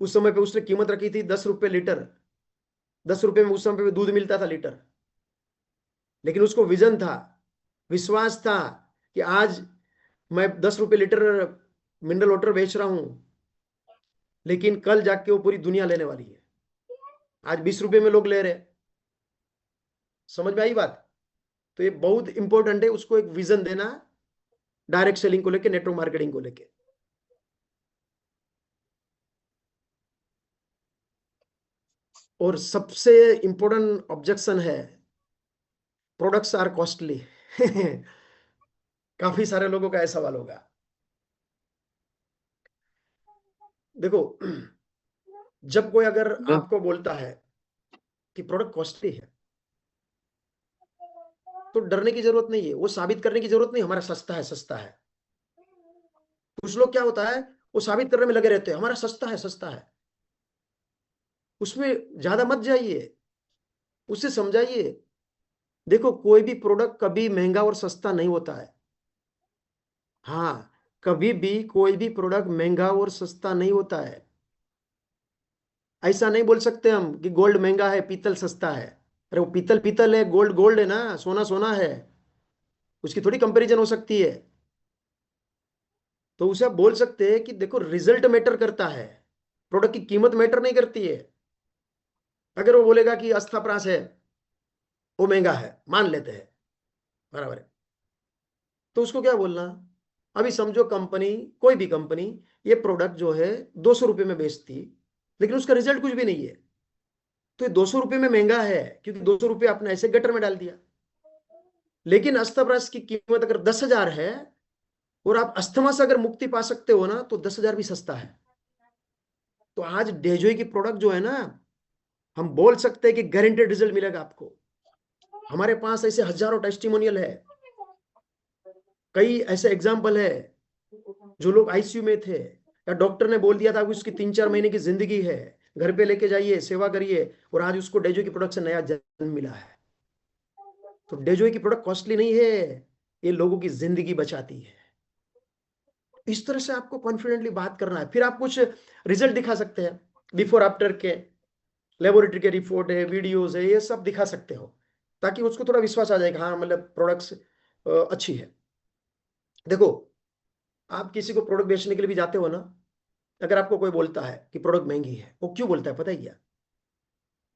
उस समय पे उसने कीमत रखी थी 10 रुपए लीटर। 10 रुपए में उस समय पे दूध मिलता था लीटर, लेकिन उसको विजन था, विश्वास था कि आज मैं 10 रुपए लीटर मिनरल वाटर बेच रहा हूं, लेकिन कल जाके वो पूरी दुनिया लेने वाली है। आज 20 रुपए में लोग ले रहे हैं। समझ में आई बात? तो ये बहुत इंपॉर्टेंट है, उसको एक विजन देना डायरेक्ट सेलिंग को लेके, नेटवर्क मार्केटिंग को लेके। और सबसे इंपॉर्टेंट ऑब्जेक्शन है, प्रोडक्ट्स आर कॉस्टली। काफी सारे लोगों का ऐसा सवाल होगा। देखो जब कोई अगर आपको बोलता है कि प्रोडक्ट कॉस्टली है, तो डरने की जरूरत नहीं है, वो साबित करने की जरूरत नहीं हमारा सस्ता है, सस्ता है। कुछ लोग क्या होता है, वो साबित करने में लगे रहते हैं हमारा सस्ता है, सस्ता है। उसमें ज्यादा मत जाइए, उससे समझाइए देखो, कोई भी प्रोडक्ट कभी महंगा और सस्ता नहीं होता है। हाँ, कभी भी कोई भी प्रोडक्ट महंगा और सस्ता नहीं होता है। ऐसा नहीं बोल सकते हम कि गोल्ड महंगा है, पीतल सस्ता है। अरे वो पीतल पीतल है, गोल्ड गोल्ड है ना, सोना सोना है, उसकी थोड़ी कंपैरिजन हो सकती है। तो उसे आप बोल सकते हैं कि देखो, रिजल्ट मैटर करता है, प्रोडक्ट की कीमत मैटर नहीं करती है। अगर वो बोलेगा कि अस्थापरास है, वो महंगा है, मान लेते हैं, बराबर है, तो उसको क्या बोलना? अभी समझो कंपनी, कोई भी कंपनी, ये प्रोडक्ट जो है 200 रुपये में बेचती, लेकिन उसका रिजल्ट कुछ भी नहीं है, तो ये 200 रुपये में महंगा है क्योंकि 200 रुपये आपने ऐसे गटर में डाल दिया। लेकिन अस्थापरास की कीमत अगर 10,000 है और आप अस्थमा से अगर मुक्ति पा सकते हो ना, तो 10,000 भी सस्ता है। तो आज डेजोई की प्रोडक्ट जो है ना, हम बोल सकते हैं कि गारंटेड रिजल्ट मिलेगा आपको। हमारे पास ऐसे हजारों टेस्टिमोनियल है, कई ऐसे एग्जाम्पल है, जो लोग आईसीयू में थे या डॉक्टर ने बोल दिया था कि उसकी 3-4 महीने की जिंदगी है, घर पे लेके जाइए, सेवा करिए, और आज उसको डेजो की प्रोडक्ट से नया जन्म मिला है। तो डेजो की प्रोडक्ट कॉस्टली नहीं है, ये लोगों की जिंदगी बचाती है। इस तरह से आपको कॉन्फिडेंटली बात करना है। फिर आप कुछ रिजल्ट दिखा सकते हैं, बिफोर आफ्टर के, लेबोरेटरी के रिपोर्ट है, वीडियोज है, ये सब दिखा सकते हो, ताकि उसको थोड़ा विश्वास आ जाएगा, हाँ मतलब प्रोडक्ट्स अच्छी है। देखो, आप किसी को प्रोडक्ट बेचने के लिए भी जाते हो ना, अगर आपको कोई बोलता है कि प्रोडक्ट महंगी है, वो क्यों बोलता है पता है क्या?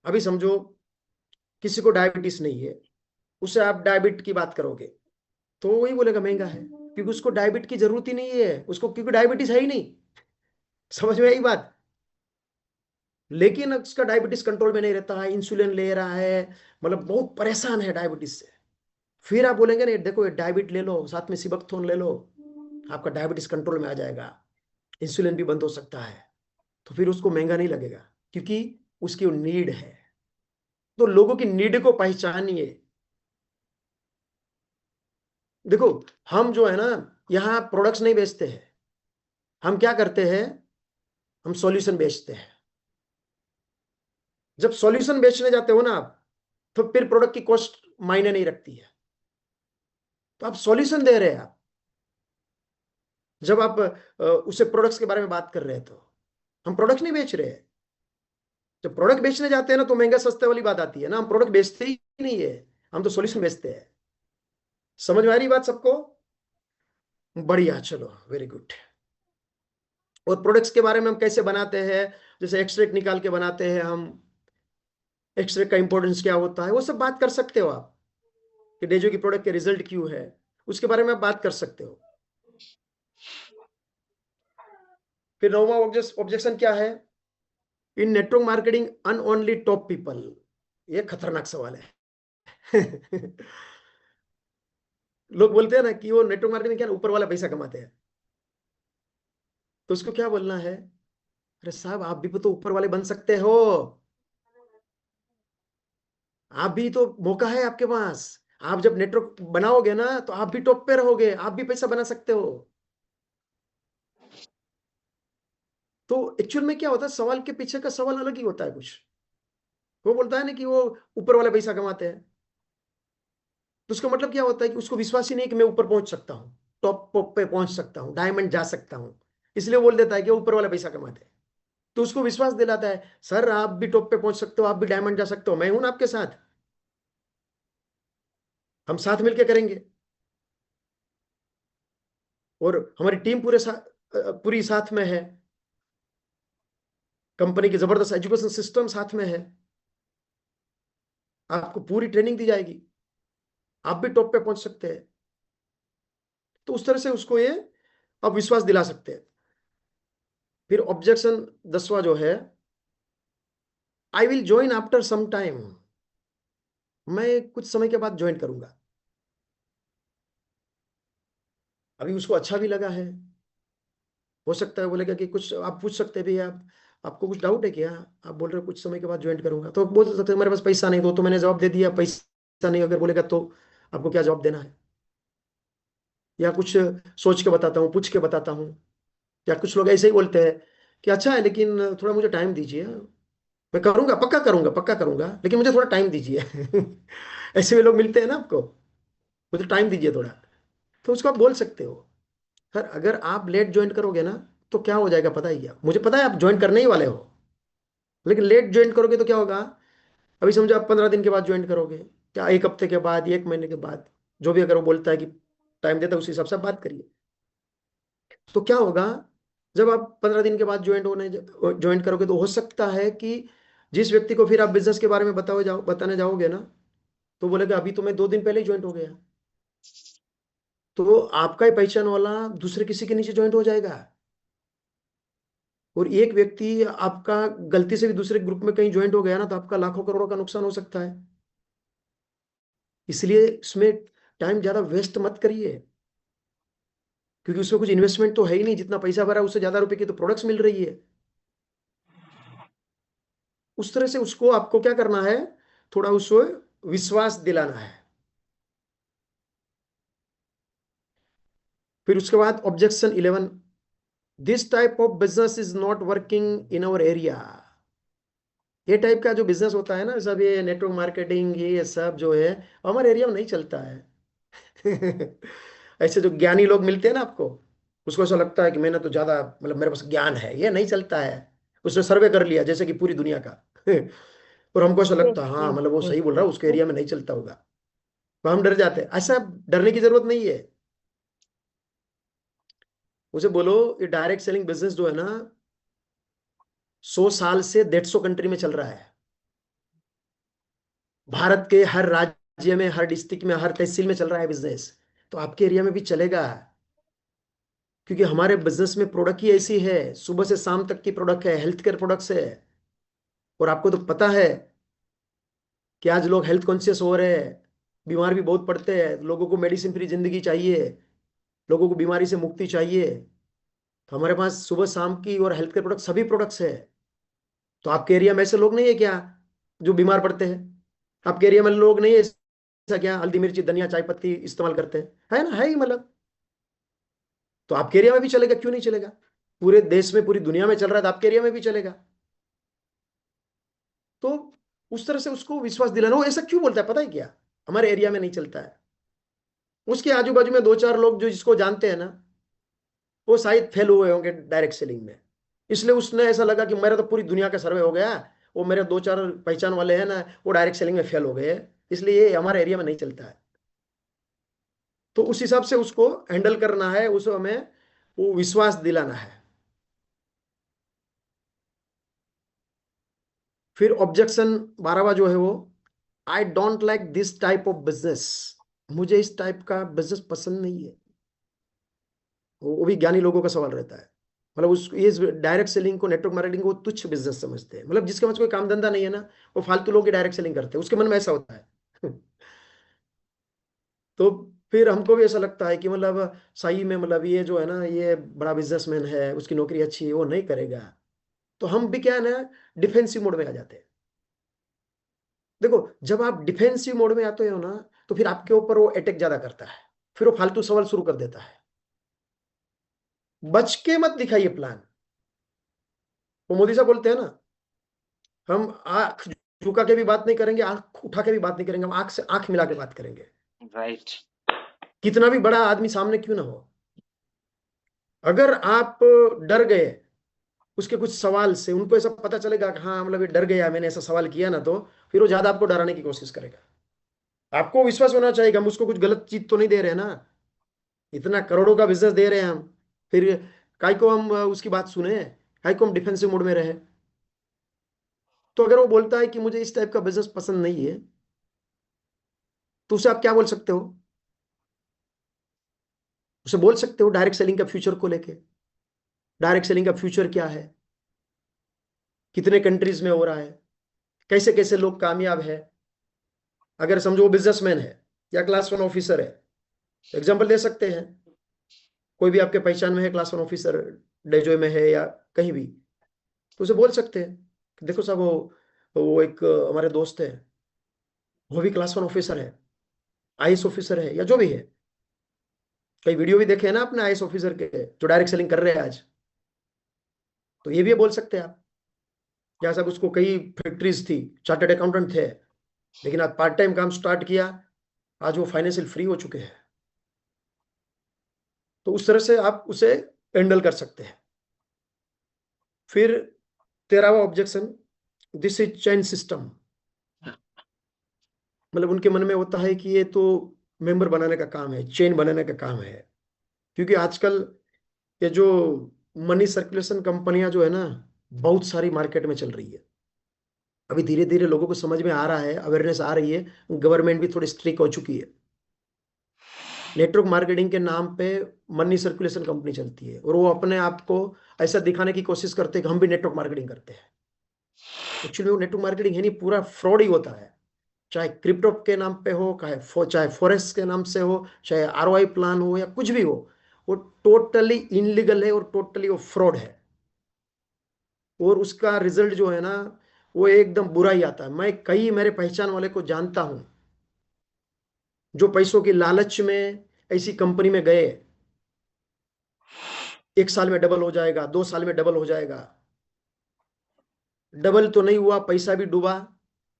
अभी समझो किसी को डायबिटीज नहीं है, उससे आप डायबिट की बात करोगे, तो वही बोलेगा महंगा है, क्योंकि उसको डायबिट की जरूरत ही नहीं है, उसको क्योंकि डायबिटीज है ही नहीं। समझ में आई बात? लेकिन उसका डायबिटीज कंट्रोल में नहीं रहता है, इंसुलिन ले रहा है, मतलब बहुत परेशान है डायबिटीज से, फिर आप बोलेंगे नहीं देखो, ये डायबिट ले लो, साथ में सिबकथोन ले लो, आपका डायबिटीज कंट्रोल में आ जाएगा, इंसुलिन भी बंद हो सकता है। तो फिर उसको महंगा नहीं लगेगा, क्योंकि उसकी नीड है। तो लोगों की नीड को पहचानिए। देखो, हम जो है ना, यहाँ प्रोडक्ट्स नहीं बेचते हैं, हम क्या करते हैं, हम सॉल्यूशन बेचते हैं। जब सॉल्यूशन बेचने जाते हो ना आप, तो फिर प्रोडक्ट की कॉस्ट मायने नहीं रखती है, तो आप सॉल्यूशन दे रहे हैं आप। जब आप उसे प्रोडक्ट्स के बारे में बात कर रहे हैं, तो हम प्रोडक्ट नहीं बेच रहे हैं। जब प्रोडक्ट बेचने जाते हैं ना, तो महंगा सस्ते वाली बात आती है ना, हम प्रोडक्ट बेचते ही नहीं है, हम तो सॉल्यूशन बेचते हैं। समझ में आ रही बात सबको? बढ़िया, चलो, वेरी गुड। और प्रोडक्ट्स के बारे में हम कैसे बनाते हैं, जैसे एक्सट्रैक्ट निकाल के बनाते हैं हम, एक्सट्रैक्ट का इंपॉर्टेंस क्या होता है, वो सब बात कर सकते हो आप, कि डेजो की प्रोडक्ट के रिजल्ट क्यों है, उसके बारे में आप बात कर सकते हो। फिर नौवां ऑब्जेक्शन क्या है? इन नेटवर्क मार्केटिंग अन ओनली टॉप पीपल। ये खतरनाक सवाल है। लोग बोलते हैं ना कि वो नेटवर्क मार्केटिंग क्या, ऊपर वाला पैसा कमाते हैं, तो उसको क्या बोलना है? अरे साहब, आप भी तो ऊपर वाले बन सकते हो, आप भी तो मौका है आपके पास। आप जब नेटवर्क बनाओगे ना, तो आप भी टॉप पे रहोगे, आप भी पैसा बना सकते हो। तो एक्चुअल में क्या होता है, सवाल के पीछे का सवाल अलग ही होता है कुछ। वो बोलता है ना कि वो ऊपर वाले पैसा कमाते हैं, तो उसका मतलब क्या होता है कि उसको विश्वास ही नहीं कि मैं ऊपर पहुंच सकता हूँ, टॉप पे पहुंच सकता हूँ, डायमंड जा सकता हूँ, इसलिए बोल देता है कि ऊपर वाला पैसा कमाते हैं। तो उसको विश्वास दिलाता है, सर आप भी टॉप पे पहुंच सकते हो, आप भी डायमंड जा सकते हो, मैं हूं ना आपके साथ, हम साथ मिलकर करेंगे। और हमारी टीम पूरी साथ में है, कंपनी की जबरदस्त एजुकेशन सिस्टम साथ में है, आपको पूरी ट्रेनिंग दी जाएगी, आप भी टॉप पे पहुंच सकते हैं। तो उस तरह से उसको ये अब विश्वास दिला सकते हैं। फिर ऑब्जेक्शन 10वां जो है, I will join after some time. मैं कुछ समय के बाद ज्वाइन करूंगा। अभी उसको अच्छा भी लगा है, हो सकता है बोलेगा कि कुछ, आप पूछ सकते हैं भैया, आपको कुछ डाउट है क्या, आप बोल रहे हो कुछ समय के बाद ज्वाइन करूंगा, तो बोल सकते हैं मेरे पास पैसा नहीं, तो मैंने जवाब दे दिया, पैसा नहीं अगर बोलेगा तो आपको क्या जवाब देना है, या कुछ सोच के बताता हूँ, पूछ के बताता हूँ। या कुछ लोग ऐसे ही बोलते हैं कि अच्छा है, लेकिन थोड़ा मुझे टाइम दीजिए, मैं करूंगा, पक्का करूंगा, पक्का करूंगा, लेकिन मुझे थोड़ा टाइम दीजिए। ऐसे भी लोग मिलते हैं ना आपको, मुझे टाइम दीजिए थोड़ा। तो उसको आप बोल सकते हो। सर अगर आप लेट ज्वाइन करोगे ना, तो क्या हो जाएगा पता ही क्या, मुझे पता है आप ज्वाइन करने ही वाले हो, लेकिन लेट ज्वाइन करोगे तो क्या होगा। अभी समझो आप 15 दिन के बाद ज्वाइन करोगे, क्या 1 हफ्ते के बाद, 1 महीने के बाद, जो भी अगर वो बोलता है कि टाइम देता है उस हिसाब से आप बात करिए। तो क्या होगा, जब आप 15 दिन के बाद ज्वाइन करोगे, तो हो सकता है कि जिस व्यक्ति को फिर आप बिजनेस के बारे में बताने जाओगे ना, तो बोलेगा अभी तो मैं 2 दिन पहले ही ज्वाइन हो गया। तो आपका ही पहचान वाला दूसरे किसी के नीचे ज्वाइन हो जाएगा, और एक व्यक्ति आपका गलती से भी दूसरे ग्रुप में कहीं ज्वाइन हो गया ना, तो आपका लाखों करोड़ों का नुकसान हो सकता है। इसलिए इसमें टाइम ज्यादा वेस्ट मत करिए, क्योंकि उसमें कुछ इन्वेस्टमेंट तो है ही नहीं, जितना पैसा भरा उससे ज्यादा रुपए की तो प्रोडक्ट्स मिल रही है। उस तरह से उसको आपको क्या करना है, थोड़ा उसको विश्वास दिलाना है। फिर उसके बाद objection 11, this type of business is not working in our area. ये टाइप का जो बिजनेस होता है ना, सब ये नेटवर्क मार्केटिंग, ये सब जो है हमारे एरिया में नहीं चलता है। ऐसे जो ज्ञानी लोग मिलते हैं ना आपको, उसको ऐसा लगता है कि मैंने तो ज्यादा, मतलब मेरे पास ज्ञान है, ये नहीं चलता है। उसने सर्वे कर लिया जैसे कि पूरी दुनिया का। और हमको ऐसा लगता है हाँ मतलब वो सही बोल रहा है, उसके एरिया में नहीं चलता होगा, तो हम डर जाते हैं। ऐसा डरने की जरूरत नहीं है। उसे बोलो ये डायरेक्ट सेलिंग बिजनेस जो है ना, 100 साल से 150 कंट्री में चल रहा है। भारत के हर राज्य में, हर डिस्ट्रिक्ट में, हर तहसील में चल रहा है बिजनेस। तो आपके एरिया में भी चलेगा, क्योंकि हमारे बिजनेस में प्रोडक्ट ही ऐसी है, सुबह से शाम तक की प्रोडक्ट है, हेल्थ केयर प्रोडक्ट्स है। और आपको तो पता है कि आज लोग हेल्थ कॉन्शियस हो रहे हैं, बीमार भी बहुत पड़ते हैं, लोगों को मेडिसिन फ्री जिंदगी चाहिए, लोगों को बीमारी से मुक्ति चाहिए। तो हमारे पास सुबह शाम की और हेल्थ केयर प्रोडक्ट सभी प्रोडक्ट्स है। तो आपके एरिया में ऐसे लोग नहीं है क्या जो बीमार पड़ते हैं? आपके एरिया में लोग नहीं है ऐसा क्या, हल्दी मिर्ची धनिया चाय पत्ती इस्तेमाल करते हैं? है ना, है ही मतलब। तो आपके एरिया में भी चलेगा, क्यों नहीं चलेगा? पूरे देश में, पूरी दुनिया में चल रहा है, तो आपके एरिया में भी चलेगा। तो उस तरह से उसको विश्वास दिलाना। वो ऐसा क्यों बोलता है पता है क्या, हमारे एरिया में नहीं चलता है। उसके आजू बाजू में 2-4 लोग जो जिसको जानते हैं ना, वो शायद फेल हुए होंगे डायरेक्ट सेलिंग में, इसलिए उसने ऐसा लगा कि मेरा तो पूरी दुनिया का सर्वे हो गया, वो मेरे 2-4 पहचान वाले हैं ना, वो डायरेक्ट सेलिंग में फेल हो गए, इसलिए ये हमारे एरिया में नहीं चलता है। तो उस हिसाब से उसको हैंडल करना है, उस हमें वो विश्वास दिलाना है। फिर ऑब्जेक्शन 12वां जो है वो, I don't like this type of business. मुझे इस टाइप का बिजनेस पसंद नहीं है। वो भी ज्ञानी लोगों का सवाल रहता है। मतलब उस ये डायरेक्ट सेलिंग को, नेटवर्क मार्केटिंग को तुच्छ बिजनेस समझते हैं। मतलब जिसके पास कोई काम धंधा नहीं है ना, वो फालतू लोग की डायरेक्ट सेलिंग करते हैं, उसके मन में ऐसा होता है। तो फिर हमको भी ऐसा लगता है कि मतलब सही में, मतलब ये जो है ना, ये बड़ा बिजनेसमैन है, उसकी नौकरी अच्छी है, वो नहीं करेगा। तो हम भी क्या है ना, डिफेंसिव मोड में आ जाते हैं। देखो जब आप डिफेंसिव मोड में आते हो ना, तो फिर आपके ऊपर वो अटैक ज्यादा करता है, फिर वो फालतू सवाल शुरू कर देता है। बच के मत दिखाइए प्लान। वो मोदी साहब बोलते हैं ना, हम आंख झुका के भी बात नहीं करेंगे, आंख उठा के भी बात नहीं करेंगे, हम आंख से आंख मिला के बात करेंगे। राइट। कितना भी बड़ा आदमी सामने क्यों ना हो, अगर आप डर गए उसके कुछ सवाल से, उनको ऐसा पता चलेगा कि हाँ मतलब ये डर गया, मैंने ऐसा सवाल किया ना, तो फिर वो ज्यादा आपको डराने की कोशिश करेगा। आपको विश्वास होना चाहिए हम उसको कुछ गलत चीज तो नहीं दे रहे ना, इतना करोड़ों का बिजनेस दे रहे हैं हम, फिर काय को हम उसकी बात सुने, काय को हम डिफेंसिव मोड में रहे। तो अगर वो बोलता है कि मुझे इस टाइप का बिजनेस पसंद नहीं है, तो उसे आप क्या बोल सकते हो? उसे बोल सकते हो डायरेक्ट सेलिंग का फ्यूचर को लेके, डायरेक्ट सेलिंग का फ्यूचर क्या है, कितने कंट्रीज में हो रहा है, कैसे कैसे लोग कामयाब है। अगर समझो वो बिजनेसमैन है या क्लास 1 ऑफिसर है, एग्जाम्पल दे सकते हैं, कोई भी आपके पहचान में है क्लास 1 ऑफिसर, डेजो में है या कहीं भी, तो उसे बोल सकते हैं कि देखो साहब, वो एक हमारे दोस्त है, वो भी क्लास 1 ऑफिसर है, आईएएस ऑफिसर है, या जो भी है। कई वीडियो भी देखे हैं ना अपने आईएएस ऑफिसर के, जो डायरेक्ट सेलिंग कर रहे हैं आज। तो ये भी बोल सकते हैं आप। जैसा उसको कई फैक्ट्रीज थी, चार्टर्ड अकाउंटेंट थे, लेकिन आज पार्ट टाइम काम स्टार्ट किया, आज वो फाइनेंशियल फ्री हो चुके हैं। तो उस तरह से आप उसे हैंडल कर सकते हैं। फिर 13वां objection, this is chain system. मतलब उनके मन में होता है कि ये तो मेंबर बनाने का काम है, चेन बनाने का काम है। क्योंकि आजकल ये जो मनी सर्कुलेशन कंपनियां जो है ना, बहुत सारी मार्केट में चल रही है। अभी धीरे धीरे लोगों को समझ में आ रहा है, अवेयरनेस आ रही है, गवर्नमेंट भी थोड़ी स्ट्रिक्ट हो चुकी है। नेटवर्क मार्केटिंग के नाम पे मनी सर्कुलेशन कंपनी चलती है, और वो अपने आप को ऐसा दिखाने की कोशिश करते हैं कि हम भी नेटवर्क मार्केटिंग करते हैं। एक्चुअली वो नेटवर्क मार्केटिंग है नहीं, पूरा फ्रॉड ही होता है। चाहे क्रिप्टो के नाम पे हो, चाहे फॉरेक्स के नाम से हो, चाहे आरओआई प्लान हो, या कुछ भी हो, वो टोटली इनलीगल है और टोटली वो फ्रॉड है। और उसका रिजल्ट जो है ना, वो एकदम बुरा ही आता है। मैं कई मेरे पहचान वाले को जानता हूं जो पैसों की लालच में ऐसी कंपनी में गए, 1 साल में डबल हो जाएगा, 2 साल में डबल हो जाएगा। डबल तो नहीं हुआ, पैसा भी डूबा,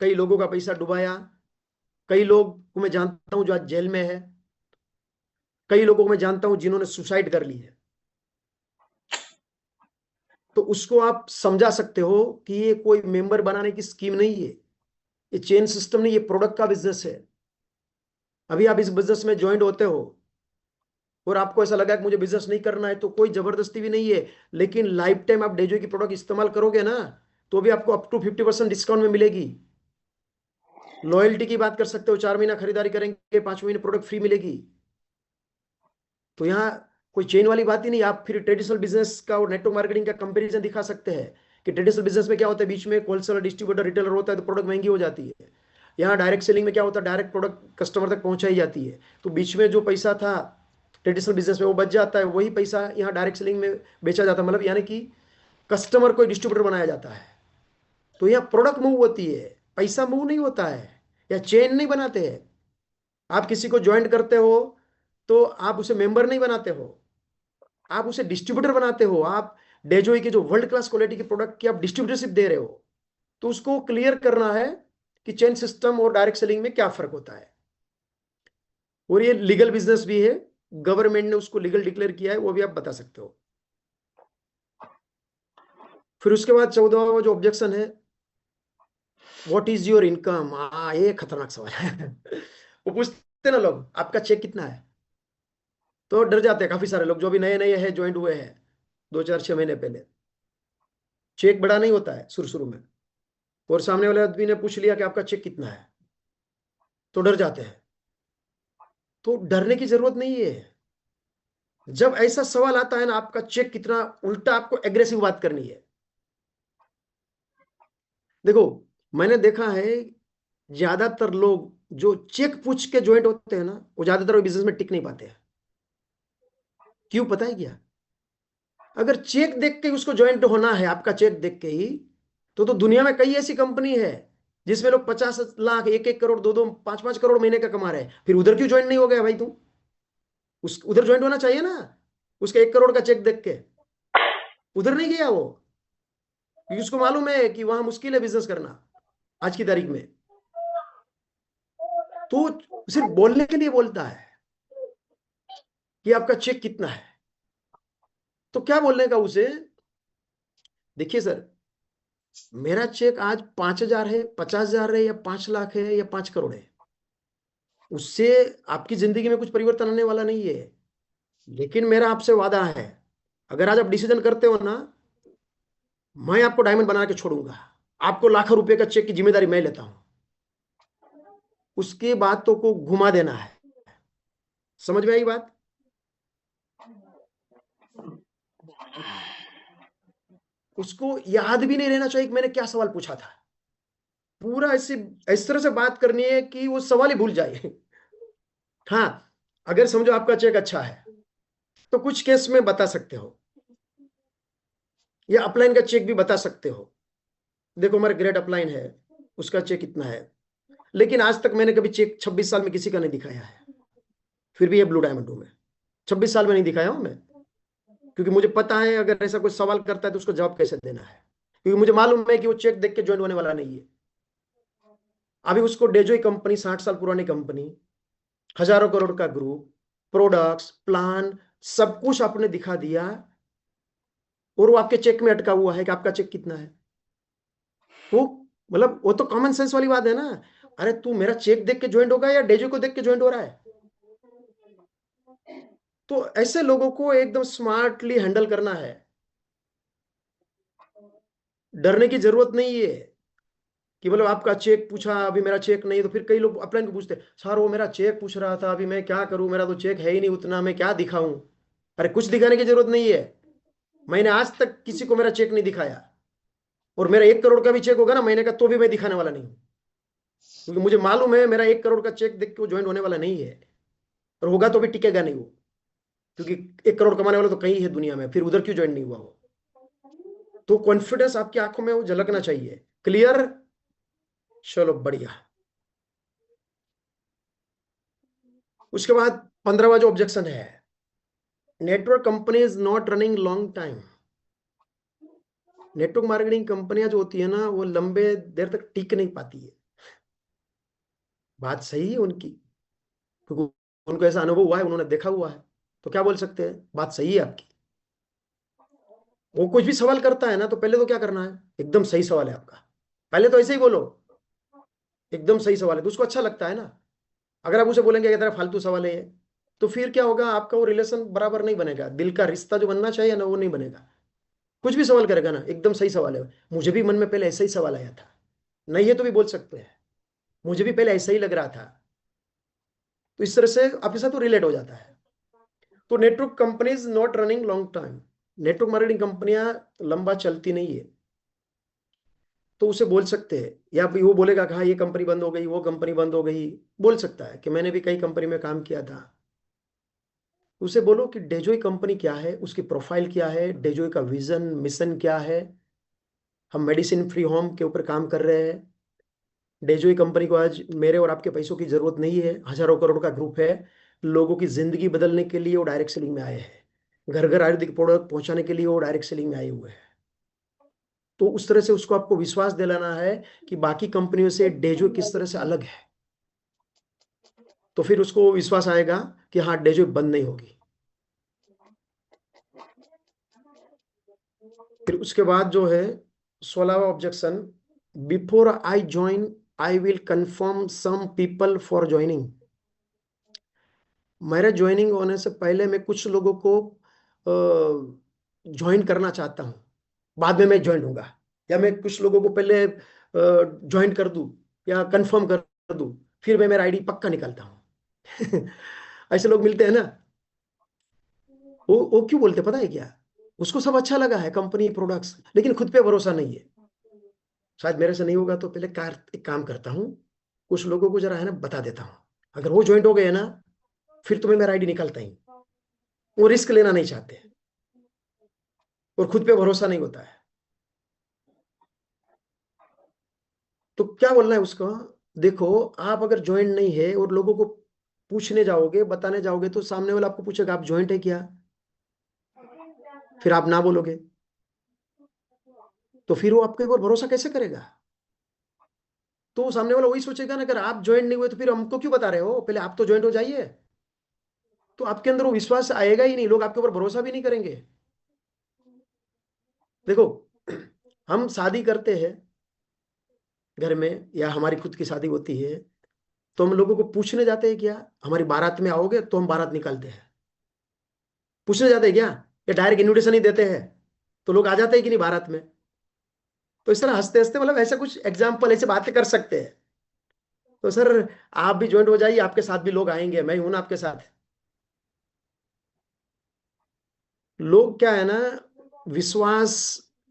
कई लोगों का पैसा डुबाया। कई लोग को मैं जानता हूं जो आज जेल में है, कई लोगों को मैं जानता हूं जिन्होंने सुसाइड कर ली है। तो उसको आप समझा सकते हो कि ये कोई मेंबर बनाने की स्कीम नहीं है, ये चेन सिस्टम नहीं, ये प्रोडक्ट का बिजनेस है। अभी आप इस बिजनेस में ज्वाइंट होते हो और आपको ऐसा लगा कि मुझे बिजनेस नहीं करना है, तो कोई जबरदस्ती भी नहीं है। लेकिन लाइफ टाइम आप डेजो की प्रोडक्ट इस्तेमाल करोगे ना, तो भी आपको अप टू 50% डिस्काउंट में मिलेगी। लॉयल्टी की बात कर सकते हो, 4 महीना खरीदारी करेंगे, 5 महीने प्रोडक्ट फ्री मिलेगी। तो यहाँ कोई चेन वाली बात ही नहीं। आप फिर ट्रेडिशनल बिजनेस का और नेटवर्क मार्केटिंग का कंपैरिजन दिखा सकते हैं कि ट्रेडिशनल बिजनेस में क्या होता है, बीच में होलसेलर, डिस्ट्रीब्यूटर, रिटेलर होता है, तो प्रोडक्ट महंगी हो जाती है। यहाँ डायरेक्ट सेलिंग में क्या होता है, डायरेक्ट प्रोडक्ट कस्टमर तक पहुंचाई जाती है, तो बीच में जो पैसा था ट्रेडिशनल बिजनेस में वो बच जाता है, वही पैसा यहाँ डायरेक्ट सेलिंग में बेचा जाता है। मतलब यानी कि कस्टमर को डिस्ट्रीब्यूटर बनाया जाता है। तो यहाँ प्रोडक्ट मूव होती है, पैसा मूव नहीं होता है, या चेन नहीं बनाते हैं। आप किसी को ज्वाइन करते हो तो आप उसे मेंबर नहीं बनाते हो, आप उसे डिस्ट्रीब्यूटर बनाते हो। आप डेजोई के जो वर्ल्ड क्लास क्वालिटी के प्रोडक्ट की आप डिस्ट्रीब्यूटरशिप दे रहे हो। तो उसको क्लियर करना है कि चेन सिस्टम और डायरेक्ट सेलिंग में क्या फर्क होता है। और ये लीगल बिजनेस भी है, गवर्नमेंट ने उसको लीगल डिक्लेयर किया है, वो भी आप बता सकते हो। फिर उसके बाद 14वां जो ऑब्जेक्शन है, व्हाट इज योर इनकम। ये खतरनाक सवाल है। वो पूछते ना लोग, आपका चेक कितना है, तो डर जाते हैं काफी सारे लोग जो भी नए नए हैं, ज्वाइंट हुए हैं 2 4 6 महीने पहले। चेक बड़ा नहीं होता है शुरू शुरू में, और सामने वाले आदमी ने पूछ लिया कि आपका चेक कितना है, तो डर जाते हैं। तो डरने की जरूरत नहीं है। जब ऐसा सवाल आता है ना, आपका चेक कितना, उल्टा आपको एग्रेसिव बात करनी है। देखो, मैंने देखा है ज्यादातर लोग जो चेक पूछ के ज्वाइंट होते हैं ना, वो ज्यादातर बिजनेस में टिक नहीं पाते हैं। क्यों पता है क्या? अगर चेक देख के उसको ज्वाइंट होना है, आपका चेक देख के ही, तो दुनिया में कई ऐसी कंपनी है जिसमें लोग 50 लाख, 1 1 करोड़, 2 2 5 5 करोड़ महीने का कमा रहे हैं। फिर उधर क्यों ज्वाइन नहीं हो गया भाई तू? उधर ज्वाइन होना चाहिए ना, उसका 1 करोड़ का चेक देख के। उधर नहीं गया वो, क्योंकि उसको मालूम है कि वहां मुश्किल है बिजनेस करना आज की तारीख में। तो सिर्फ बोलने के लिए बोलता है कि आपका चेक कितना है। तो क्या बोलने का उसे, देखिए सर, मेरा चेक आज 5,000 है, 50,000 है, या 5 लाख है, या 5 करोड़ है, उससे आपकी जिंदगी में कुछ परिवर्तन आने वाला नहीं है। लेकिन मेरा आपसे वादा है, अगर आज आप डिसीजन करते हो ना, मैं आपको डायमंड बना के छोड़ूंगा। आपको लाखों रुपए का चेक की जिम्मेदारी मैं लेता हूं। उसकी बातों को घुमा देना है। समझ में आई बात? उसको याद भी नहीं रहना चाहिए कि मैंने क्या सवाल पूछा था। पूरा ऐसे इस तरह से बात करनी है कि वो सवाल ही भूल जाए। हाँ, अगर समझो आपका चेक अच्छा है, तो कुछ केस में बता सकते हो, या अपलाइन का चेक भी बता सकते हो। देखो, हमारे ग्रेट अपलाइन है, उसका चेक कितना है, लेकिन आज तक मैंने कभी चेक 26 साल में किसी का नहीं दिखाया है। फिर भी ये ब्लू डायमंड हूं मैं, 26 साल में नहीं दिखाया हूं मैं, क्योंकि मुझे पता है अगर ऐसा कोई सवाल करता है तो उसको जवाब कैसे देना है। क्योंकि मुझे मालूम है कि वो चेक देख के ज्वाइन होने वाला नहीं है। अभी उसको डेजोई कंपनी, 60 साल पुरानी कंपनी, हजारों करोड़ का ग्रुप, प्रोडक्ट्स, प्लान, सब कुछ आपने दिखा दिया, और वो आपके चेक में अटका हुआ है कि आपका चेक कितना है। वो मतलब वो तो कॉमन सेंस वाली बात है ना। अरे तू मेरा चेक देख के ज्वाइन होगा या डेजो को देख के ज्वाइन हो रहा है? तो ऐसे लोगों को एकदम स्मार्टली हैंडल करना है। डरने की जरूरत नहीं है कि मतलब आपका चेक पूछा, अभी मेरा चेक नहीं, तो फिर कई लोग अपलाइन को पूछते, सर वो मेरा चेक पूछ रहा था, अभी मैं क्या करूं, मेरा तो चेक है ही नहीं उतना, मैं क्या दिखाऊं? अरे कुछ दिखाने की जरूरत नहीं है। मैंने आज तक किसी को मेरा चेक नहीं दिखाया, और मेरा 1 करोड़ का भी चेक होगा ना महीने का, तो भी मैं दिखाने वाला नहीं हूं, क्योंकि मुझे मालूम है मेरा 1 करोड़ का चेक देख के वो ज्वाइन होने वाला नहीं है, और होगा तो भी टिकेगा नहीं वो, क्योंकि 1 करोड़ कमाने वाला तो कहीं है दुनिया में, फिर उधर क्यों ज्वाइन नहीं हुआ वो? तो कॉन्फिडेंस आपकी आंखों में वो झलकना चाहिए। क्लियर? चलो बढ़िया। उसके बाद 15वां जो ऑब्जेक्शन है, network company is not running long time. Network marketing कंपनियां जो होती है ना, वो लंबे देर तक टिक नहीं पाती है। बात सही है उनकी, क्योंकि उनको ऐसा अनुभव हुआ है, उन्होंने देखा हुआ है, तो क्या बोल सकते हैं, बात सही है आपकी। वो कुछ भी सवाल करता है ना, तो पहले तो क्या करना है, एकदम सही सवाल है आपका, पहले तो ऐसे ही बोलो, एकदम सही सवाल है, तो उसको अच्छा लगता है ना। अगर आप उसे बोलेंगे कि तेरा फालतू सवाल है ये, तो फिर क्या होगा, आपका वो रिलेशन बराबर नहीं बनेगा, दिल का रिश्ता जो बनना चाहिए ना, वो नहीं बनेगा। कुछ भी सवाल करेगा ना, एकदम सही सवाल है, मुझे भी मन में पहले ऐसा ही सवाल आया था, नहीं है तो भी बोल सकते हैं, मुझे भी पहले ऐसा ही लग रहा था, तो इस तरह से आपके साथ वो रिलेट हो जाता है। तो network companies not running long time, network marketing कंपनियां लंबा चलती नहीं है, तो उसे बोल सकते हैं, या फिर वो बोलेगा कि हाँ ये कंपनी बंद हो गई, वो कंपनी बंद हो गई, बोल सकता है कि मैंने भी कई कंपनी में काम किया था। उसे बोलो कि डेजोई कंपनी क्या है, उसकी प्रोफाइल क्या है, डेजोई का विजन मिशन क्या है। हम मेडिसिन फ्री होम के ऊपर काम कर रहे हैं। डेजोई कंपनी को आज मेरे और आपके पैसों की जरूरत नहीं है, हजारों करोड़ का ग्रुप है, लोगों की जिंदगी बदलने के लिए वो डायरेक्ट सेलिंग में आए हैं, घर घर आयुर्वेदिक प्रोडक्ट पहुंचाने के लिए वो डायरेक्ट सेलिंग में आए हुए हैं। तो उस तरह से उसको आपको विश्वास दिलाना है कि बाकी कंपनियों से डेजो किस तरह से अलग है, तो फिर उसको विश्वास आएगा कि हाँ डेजो बंद नहीं होगी। फिर उसके बाद जो है 16वां objection, before I join I will confirm some people for joining. मेरे ज्वाइनिंग होने से पहले मैं कुछ लोगों को ज्वाइन करना चाहता हूँ, बाद में मैं ज्वाइन होगा, या मैं कुछ लोगों को पहले ज्वाइन कर दूं या कंफर्म कर दूं, फिर मैं मेरा आईडी पक्का निकालता हूँ। ऐसे लोग मिलते हैं ना, वो क्यों बोलते पता है क्या, उसको सब अच्छा लगा है कंपनी प्रोडक्ट्स, लेकिन खुद पे भरोसा नहीं है। शायद मेरे से नहीं होगा, तो पहले एक काम करता हूँ, कुछ लोगों को जरा है ना बता देता हूँ, अगर वो ज्वाइन हो गए ना, फिर तुम्हें मेरा आईडी निकलता ही। वो रिस्क लेना नहीं चाहते, और खुद पे भरोसा नहीं होता है। तो क्या बोलना है उसको, देखो आप अगर ज्वाइंट नहीं है और लोगों को पूछने जाओगे, बताने जाओगे, तो सामने वाला आपको पूछेगा आप ज्वाइंट है क्या, फिर आप ना बोलोगे, तो फिर वो आपके ऊपर भरोसा कैसे करेगा? तो सामने वाला वही सोचेगा ना, अगर आप ज्वाइंट नहीं हुए तो फिर हमको क्यों बता रहे हो, पहले आप तो ज्वाइंट हो जाइए। तो आपके अंदर वो विश्वास आएगा ही नहीं, लोग आपके ऊपर भरोसा भी नहीं करेंगे। देखो, हम शादी करते हैं घर में, या हमारी खुद की शादी होती है, तो हम लोगों को पूछने जाते हैं क्या, हमारी बारात में आओगे, तो हम बारात निकालते हैं, पूछने जाते हैं क्या, या डायरेक्ट इन्विटेशन ही देते हैं, तो लोग आ जाते हैं कि नहीं बारात में? तो इस तरह हंसते हंसते, मतलब ऐसा कुछ एग्जाम्पल, ऐसे बातें कर सकते हैं। तो सर आप भी ज्वाइंट हो जाइए, आपके साथ भी लोग आएंगे, मैं हूं ना आपके साथ। लोग क्या है ना, विश्वास,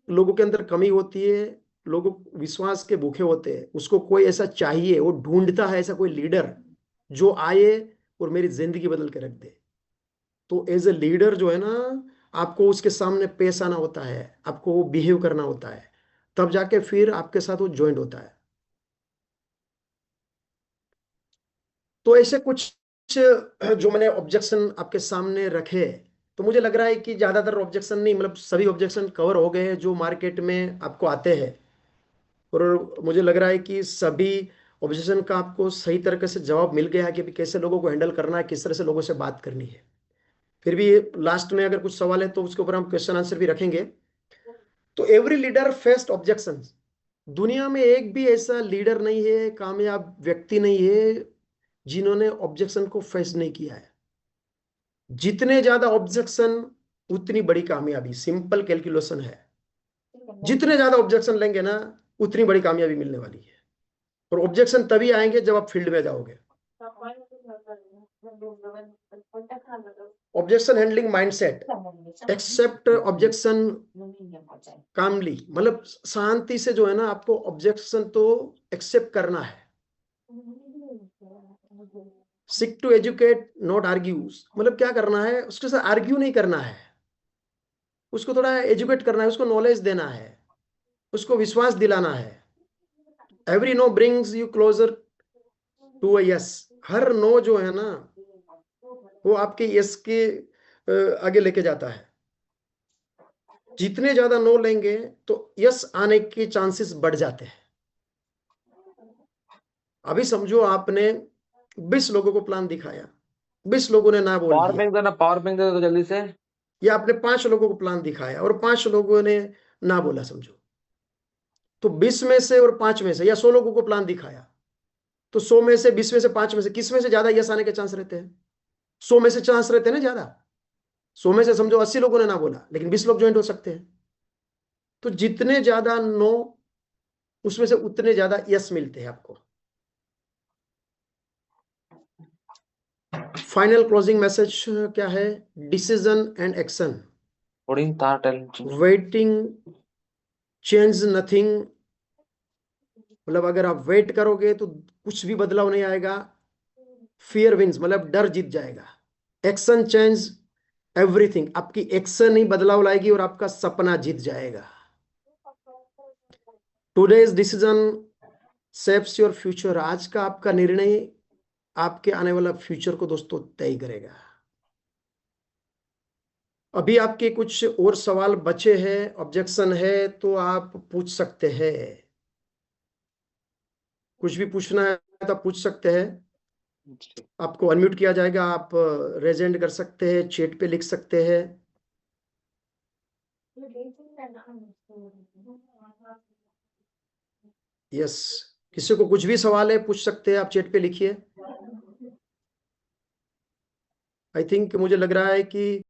लोगों के अंदर कमी होती है, लोग विश्वास के भूखे होते हैं, उसको कोई ऐसा चाहिए, वो ढूंढता है ऐसा कोई लीडर जो आए और मेरी जिंदगी बदल के रख दे। तो एज ए लीडर जो है ना, आपको उसके सामने पेश आना होता है, आपको वो बिहेव करना होता है, तब जाके फिर आपके साथ वो ज्वाइंट होता है। तो ऐसे कुछ जो मैंने ऑब्जेक्शन आपके सामने रखे, तो मुझे लग रहा है कि ज़्यादातर ऑब्जेक्शन नहीं, मतलब सभी ऑब्जेक्शन कवर हो गए हैं जो मार्केट में आपको आते हैं। और मुझे लग रहा है कि सभी ऑब्जेक्शन का आपको सही तरीके से जवाब मिल गया है कि कैसे लोगों को हैंडल करना है, किस तरह से लोगों से बात करनी है। फिर भी लास्ट में अगर कुछ सवाल है तो उसके ऊपर हम क्वेश्चन आंसर भी रखेंगे। तो एवरी लीडर फेस्ड ऑब्जेक्शंस। दुनिया में एक भी ऐसा लीडर नहीं है, कामयाब व्यक्ति नहीं है जिन्होंने ऑब्जेक्शन को फेस नहीं किया है। जितने ज्यादा ऑब्जेक्शन उतनी बड़ी कामयाबी, सिंपल कैलकुलेशन है। जितने ज्यादा ऑब्जेक्शन लेंगे ना उतनी बड़ी कामयाबी मिलने वाली है। और ऑब्जेक्शन तभी आएंगे जब आप फील्ड में जाओगे। Objection handling mindset, accept objection calmly, मतलब शांति से जो है ना आपको ऑब्जेक्शन तो एक्सेप्ट करना है। सिक टू एजुकेट नॉट आर्ग्यूज, मतलब क्या करना है, उसके साथ आर्ग्यू नहीं करना है, उसको थोड़ा एजुकेट करना है, उसको नॉलेज देना है, उसको विश्वास दिलाना है। Every no brings you closer to a yes. हर नो जो है ना वो आपके यस के आगे लेके जाता है। जितने ज्यादा नो लेंगे तो यस आने के चांसेस बढ़ जाते हैं। अभी समझो आपने 20 लोगों को प्लान दिखाया, 20 लोगों ने ना बोल पावर दिया, बैंक देना, पावर बैंक दे दो जल्दी से। या आपने 5 लोगों को प्लान दिखाया और 5 लोगों ने ना बोला, समझो। तो 20 में से और 5 में से, या 100 लोगों को प्लान दिखाया तो 100 में से, 20 में से, 5 में से किस में से ज्यादा यस आने के चांस रहते हैं? 100 में से चांस रहते हैं ना ज्यादा। 100 में से समझो 80 लोगों ने ना बोला लेकिन 20 लोग ज्वाइन हो सकते हैं। तो जितने ज्यादा नो उसमें से उतने ज्यादा यस मिलते हैं आपको। फाइनल क्लोजिंग मैसेज क्या है? Decision and action, waiting change nothing. मतलब अगर आप वेट करोगे तो कुछ भी बदलाव नहीं आएगा। फियर विंस, मतलब डर जीत जाएगा। एक्शन चेंज एवरीथिंग, आपकी एक्शन ही बदलाव लाएगी और आपका सपना जीत जाएगा। Today's decision shapes your future, आज का आपका निर्णय आपके आने वाला फ्यूचर को दोस्तों तय करेगा। अभी आपके कुछ और सवाल बचे हैं, ऑब्जेक्शन है तो आप पूछ सकते हैं। कुछ भी पूछना है तो आप पूछ सकते हैं। आपको अनम्यूट किया जाएगा, आप रेज हैंड कर सकते हैं, चैट पे लिख सकते हैं। यस, किसी को कुछ भी सवाल है पूछ सकते हैं, आप चैट पे लिखिए। आई थिंक मुझे लग रहा है कि